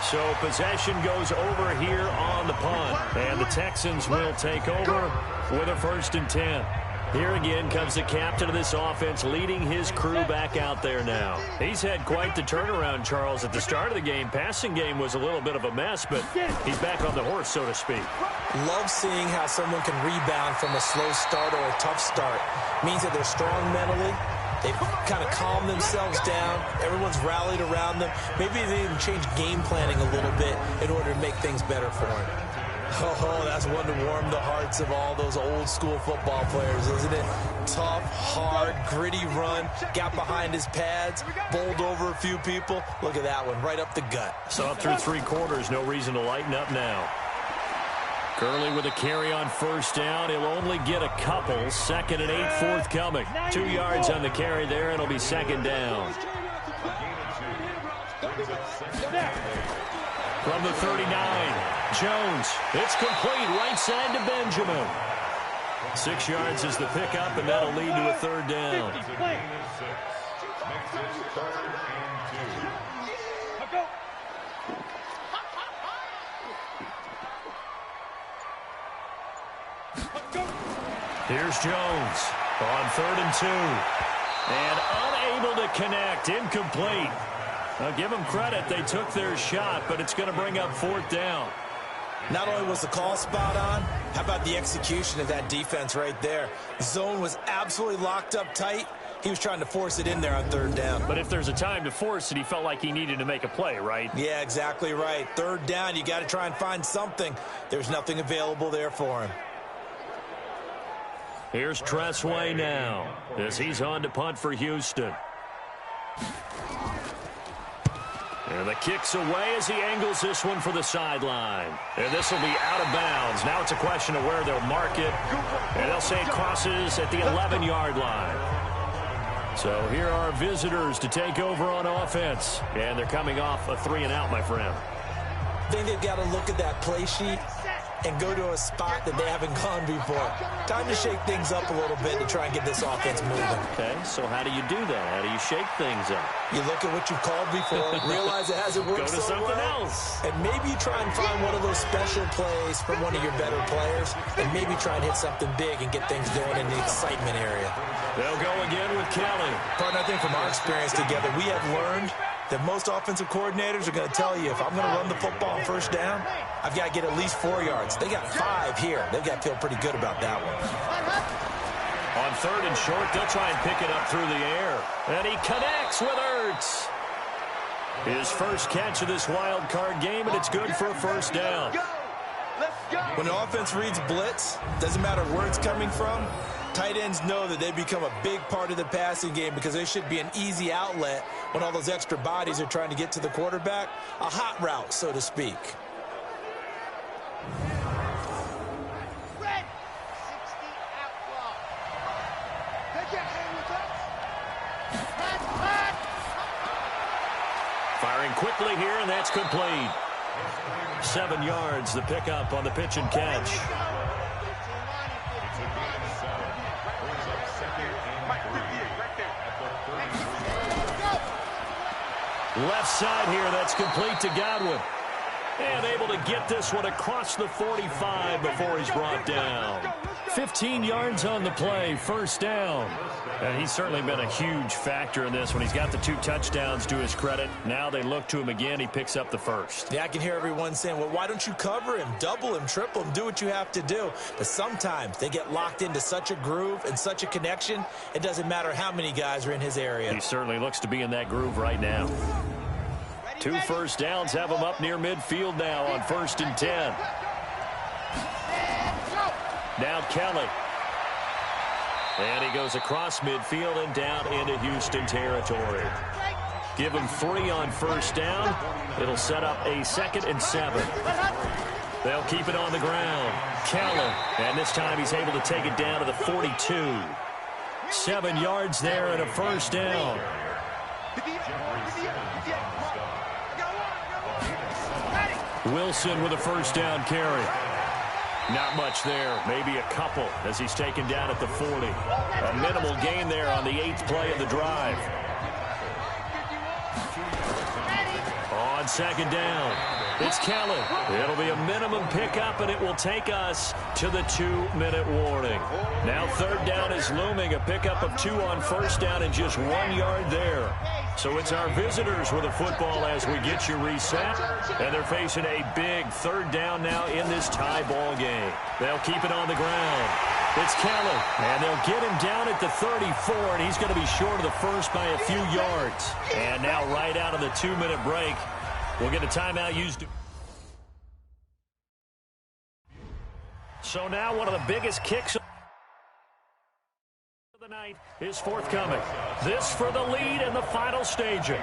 So possession goes over here on the punt. And the Texans will take over with a 1st and 10. Here again comes the captain of this offense, leading his crew back out there now. He's had quite the turnaround, Charles. At the start of the game, passing game was a little bit of a mess, but he's back on the horse, so to speak. Love seeing how someone can rebound from a slow start or a tough start. Means that they're strong mentally. They've kind of calmed themselves down. Everyone's rallied around them. Maybe they even changed game planning a little bit in order to make things better for them. Oh, that's one to warm the hearts of all those old school football players, isn't it? Tough, hard, gritty run. Got behind his pads, bowled over a few people. Look at that one, right up the gut. So up through 3 quarters, no reason to lighten up now. Gurley with a carry on first down. He'll only get a couple. 2nd and 8 forthcoming. 2 yards on the carry there, and it'll be 2nd down. From the 39, Jones. It's complete right side to Benjamin. 6 yards is the pickup, and that'll lead to a 3rd down. Here's Jones on 3rd and 2. And unable to connect. Incomplete. Now, give them credit. They took their shot, but it's going to bring up 4th down. Not only was the call spot on, how about the execution of that defense right there? The zone was absolutely locked up tight. He was trying to force it in there on 3rd down. But if there's a time to force it, he felt like he needed to make a play, right? Yeah, exactly right. 3rd down, you got to try and find something. There's nothing available there for him. Here's Tressway now as he's on to punt for Houston. And the kick's away as he angles this one for the sideline. And this will be out of bounds. Now it's a question of where they'll mark it. And they'll say it crosses at the 11-yard line. So here are visitors to take over on offense. And they're coming off a 3-and-out, my friend. I think they've got to look at that play sheet and go to a spot that they haven't gone before. Time to shake things up a little bit to try and get this offense moving. Okay, so how do you do that? How do you shake things up? You look at what you've called before, realize it hasn't worked so well. Go to something else. And maybe you try and find one of those special plays from one of your better players, and maybe try and hit something big and get things going in the excitement area. They'll go again with Kelly. Partner, I think from our experience together, we have learned that most offensive coordinators are going to tell you, if I'm going to run the football on first down, I've got to get at least 4 yards. They got 5 here. They've got to feel pretty good about that one. On 3rd and short, they'll try and pick it up through the air. And he connects with Ertz. His first catch of this wild card game, and it's good for a first down. When the offense reads blitz, doesn't matter where it's coming from, tight ends know that they become a big part of the passing game because they should be an easy outlet when all those extra bodies are trying to get to the quarterback. A hot route, so to speak. Firing quickly here, and that's complete. 7 yards, the pickup on the pitch and catch. Left side here, that's complete to Godwin. And able to get this one across the 45 before he's brought down. 15 yards on the play, first down. And he's certainly been a huge factor in this when he's got the 2 touchdowns to his credit. Now they look to him again. He picks up the first. Yeah, I can hear everyone saying, well, why don't you cover him, double him, triple him, do what you have to do. But sometimes they get locked into such a groove and such a connection, it doesn't matter how many guys are in his area. He certainly looks to be in that groove right now. 2 first downs have him up near midfield now on 1st and 10. Now Kelly. And he goes across midfield and down into Houston territory. Give him 3 on first down. It'll set up a 2nd and 7. They'll keep it on the ground. Kelly. And this time he's able to take it down to the 42. 7 yards there and a first down. Wilson with a first down carry. Not much there, maybe a couple as he's taken down at the 40. A minimal gain there on the 8th play of the drive. On 2nd down, it's Kelly. It'll be a minimum pickup, and it will take us to the 2-minute warning. Now 3rd down is looming, a pickup of 2 on first down and just 1 yard there. So it's our visitors with the football as we get you reset. And they're facing a big 3rd down now in this tie ball game. They'll keep it on the ground. It's Kelly. And they'll get him down at the 34, and he's going to be short of the first by a few yards. And now right out of the 2-minute break, we'll get a timeout used. So now one of the biggest kicks of the night is forthcoming. This for the lead in the final stages.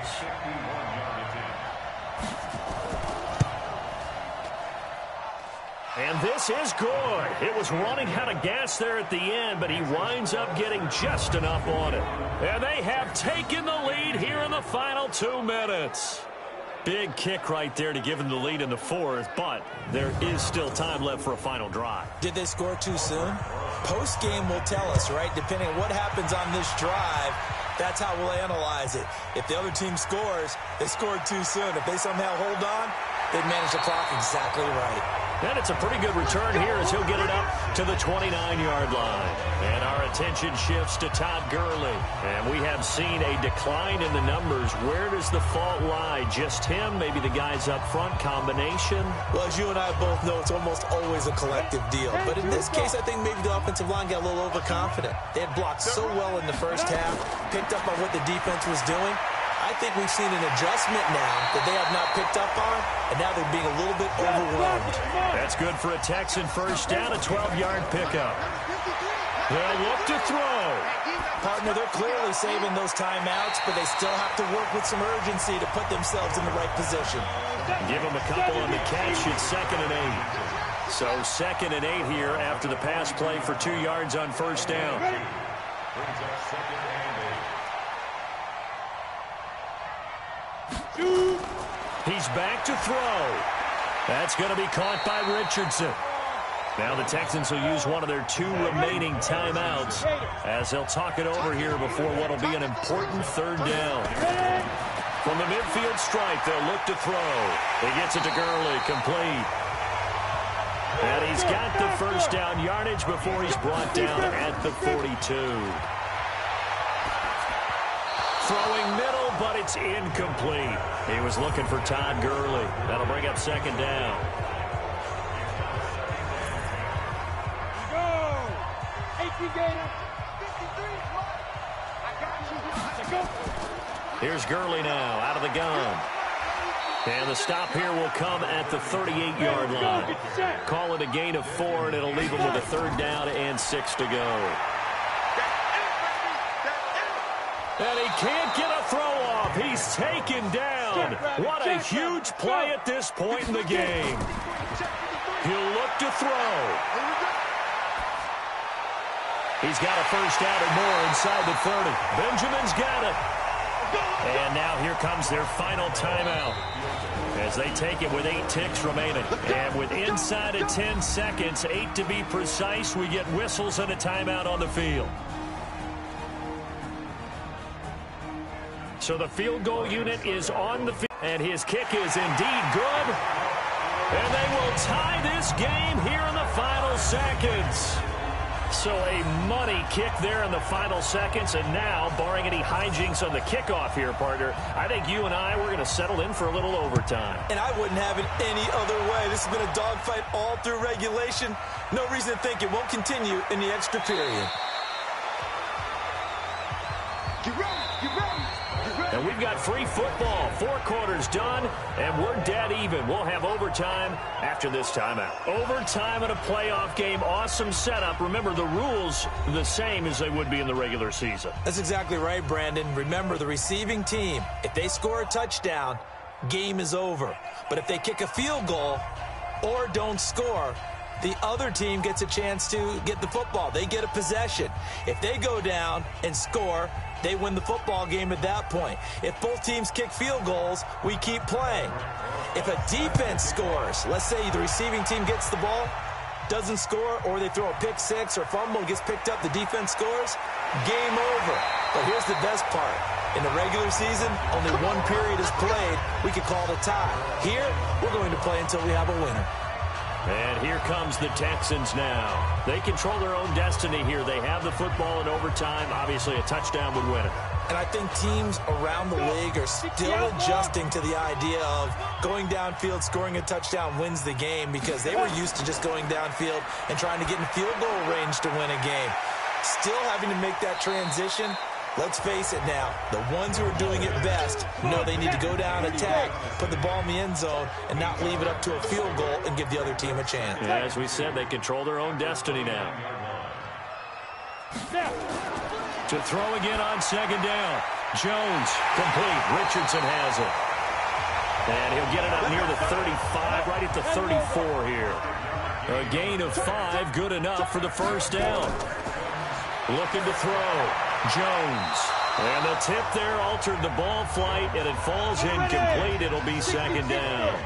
And this is good. It was running out of gas there at the end, but he winds up getting just enough on it. And they have taken the lead here in the final 2 minutes. Big kick right there to give him the lead in the 4th, but there is still time left for a final drive. Did they score too soon? Post-game will tell us, right? Depending on what happens on this drive, that's how we'll analyze it. If the other team scores, they scored too soon. If they somehow hold on, they manage the clock exactly right. And it's a pretty good return here as he'll get it up to the 29-yard line. And our attention shifts to Todd Gurley. And we have seen a decline in the numbers. Where does the fault lie? Just him? Maybe the guys up front? Combination? Well, as you and I both know, it's almost always a collective deal. But in this case, I think maybe the offensive line got a little overconfident. They had blocked so well in the first half, picked up on what the defense was doing. I think we've seen an adjustment now that they have not picked up on, and now they're being a little bit overwhelmed. That's good for a Texan first down, a 12-yard pickup. They'll look to throw. Partner, they're clearly saving those timeouts, but they still have to work with some urgency to put themselves in the right position. Give them a couple on the catch. It's 2nd and 8. So 2nd and 8 here after the pass play for 2 yards on first down. He's back to throw. That's going to be caught by Richardson. Now the Texans will use one of their 2 remaining timeouts as they'll talk it over here before what will be an important 3rd down. From the midfield stripe, they'll look to throw. He gets it to Gurley, complete. And he's got the first down yardage before he's brought down at the 42. throwing middle, but it's incomplete. He was looking for Todd Gurley. That'll bring up second down. Go! 18 Gator. 53. I got you. Go. Here's Gurley now out of the gun. And the stop here will come at the 38-yard line. Call it a gain of 4, and it'll leave him with a third down and 6 to go. And he can't get a throw off. He's taken down. What a huge play at this point in the game. He'll look to throw. He's got a first down or more inside the 30. Benjamin's got it. And now here comes their final timeout as they take it with 8 ticks remaining. And with inside of 10 seconds, 8 to be precise, we get whistles and a timeout on the field. So the field goal unit is on the field, and his kick is indeed good. And they will tie this game here in the final seconds. So a money kick there in the final seconds, and now, barring any hijinks on the kickoff here, partner, I think you and I, we're going to settle in for a little overtime. And I wouldn't have it any other way. This has been a dogfight all through regulation. No reason to think it won't continue in the extra period. And we've got free football. 4 quarters done, and we're dead even. We'll have overtime after this timeout. Overtime in a playoff game. Awesome setup. Remember, the rules the same as they would be in the regular season. That's exactly right, Brandon. Remember, the receiving team, if they score a touchdown, game is over. But if they kick a field goal or don't score, the other team gets a chance to get the football. They get a possession. If they go down and score, they win the football game at that point. If both teams kick field goals, we keep playing. If a defense scores, let's say the receiving team gets the ball, doesn't score, or they throw a pick six or fumble, gets picked up, the defense scores, game over. But here's the best part. In the regular season, only 1 period is played. We could call it a tie. Here, we're going to play until we have a winner. And here comes the Texans now. They control their own destiny here. They have the football in overtime. Obviously, a touchdown would win it. And I think teams around the league are still adjusting to the idea of going downfield, scoring a touchdown wins the game, because they were used to just going downfield and trying to get in field goal range to win a game. Still having to make that transition. Let's face it now, the ones who are doing it best know they need to go down, attack, put the ball in the end zone, and not leave it up to a field goal and give the other team a chance. Yeah, as we said, they control their own destiny now. To throw again on second down. Jones, complete. Richardson has it. And he'll get it up near the 35, right at the 34 here. A gain of 5, good enough for the first down. Looking to throw. Jones. And the tip there altered the ball flight, and it falls incomplete. It'll be second down.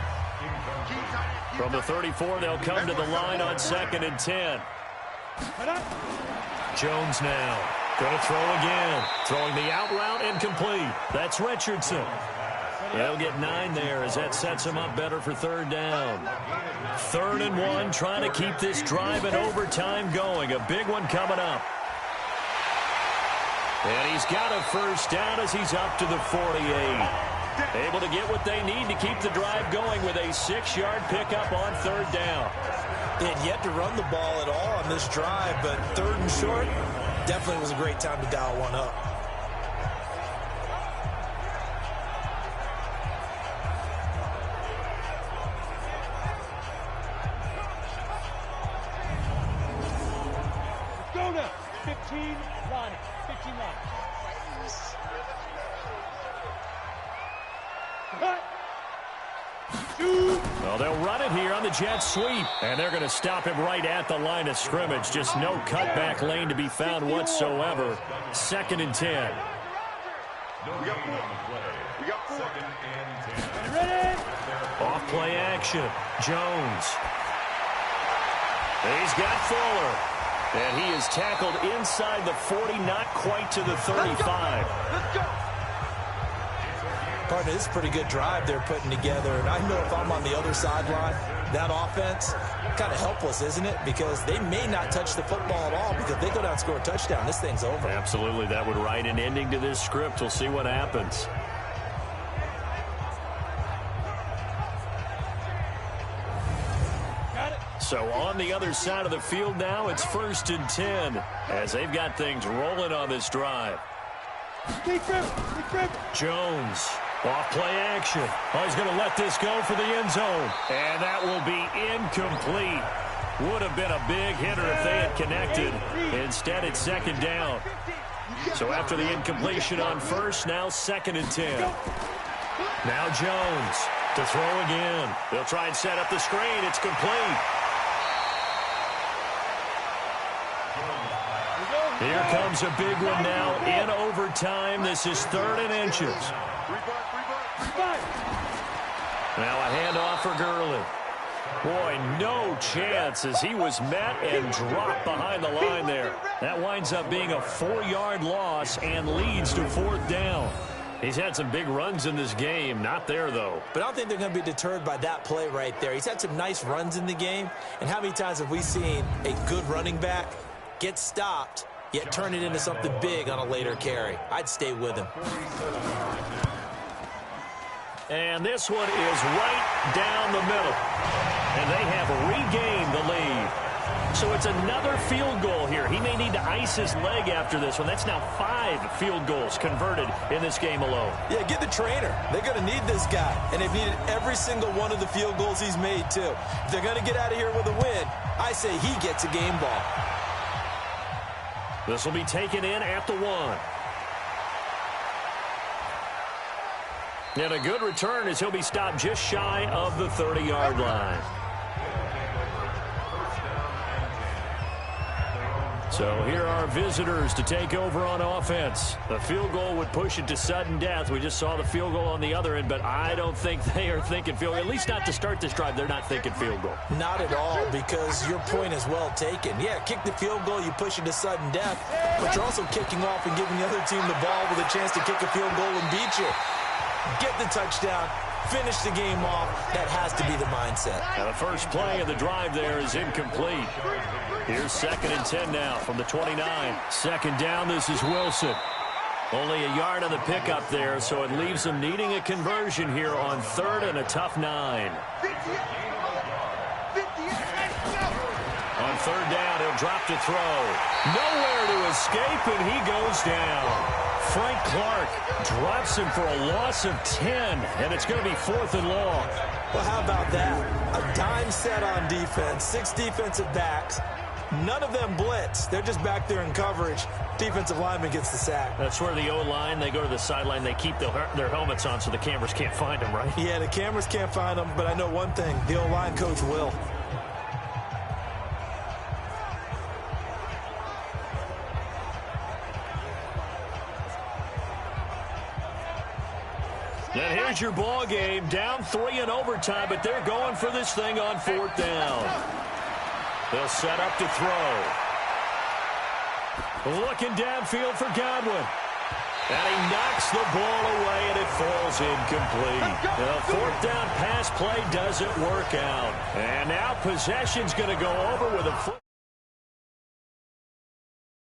From the 34, they'll come to the line on 2nd and 10. Jones now. Going to throw again. Throwing the out route incomplete. That's Richardson. They'll get 9 there as that sets him up better for third down. 3rd and 1, trying to keep this drive in overtime going. A big one coming up. And he's got a first down as he's up to the 48. Able to get what they need to keep the drive going with a 6-yard pickup on third down. They had yet to run the ball at all on this drive, but 3rd and short definitely was a great time to dial one up. Go now. 15, Ronnie. 15 Ronnie. Well, they'll run it here on the jet sweep, and they're going to stop him right at the line of scrimmage. Just no cutback lane to be found whatsoever. 2nd and 10. We got 4. We got 4. 2nd and 10. Ready? Off play action. Jones. He's got Fuller. And he is tackled inside the 40, not quite to the 35. Let's go. Partner, this is a pretty good drive they're putting together. And I know if I'm on the other sideline, that offense, kind of helpless, isn't it? Because they may not touch the football at all, because if they go down and score a touchdown, this thing's over. Absolutely. That would write an ending to this script. We'll see what happens. So on the other side of the field now, it's 1st and 10 as they've got things rolling on this drive. Jones, off play action. Oh, he's going to let this go for the end zone. And that will be incomplete. Would have been a big hitter if they had connected. Instead, it's 2nd down. So after the incompletion on 1st, now 2nd and 10. Now Jones to throw again. They'll try and set up the screen. It's complete. Here comes a big one now in overtime. This is 3rd and inches. Now a handoff for Gurley. Boy, no chance as he was met and dropped behind the line there. That winds up being a 4-yard loss and leads to 4th down. He's had some big runs in this game. Not there, though. But I don't think they're going to be deterred by that play right there. He's had some nice runs in the game. And how many times have we seen a good running back get stopped, yet turn it into something big on a later carry? I'd stay with him. And this one is right down the middle. And they have regained the lead. So it's another field goal here. He may need to ice his leg after this one. That's now 5 field goals converted in this game alone. Yeah, get the trainer. They're going to need this guy. And they've needed every single one of the field goals he's made, too. If they're going to get out of here with a win, I say he gets a game ball. This will be taken in at the 1. And a good return as he'll be stopped just shy of the 30-yard line. So here are visitors to take over on offense. The field goal would push it to sudden death. We just saw the field goal on the other end, but I don't think they are thinking field goal. At least not to start this drive. They're not thinking field goal. Not at all, because your point is well taken. Yeah, kick the field goal, you push it to sudden death, but you're also kicking off and giving the other team the ball with a chance to kick a field goal and beat you. Get the touchdown, finish the game off. That has to be the mindset. Now the first play of the drive there is incomplete. Here's 2nd and 10 now from the 29. 2nd down, this is Wilson. Only a yard on the pickup there, so it leaves them needing a conversion here on 3rd and a tough 9. On 3rd down, he'll drop to throw. Nowhere to escape, and he goes down. Frank Clark drops him for a loss of 10, and it's going to be 4th and long. Well, how about that? A dime set on defense, 6 defensive backs. None of them blitz. They're just back there in coverage. Defensive lineman gets the sack. That's where the O-line, they go to the sideline, they keep their helmets on so the cameras can't find them, right? Yeah, the cameras can't find them, but I know one thing. The O-line coach will. And here's your ball game. Down 3 in overtime, but they're going for this thing on 4th down. They'll set up to throw. Looking downfield for Godwin. And he knocks the ball away, and it falls incomplete. The 4th down pass play doesn't work out. And now possession's going to go over with a foot.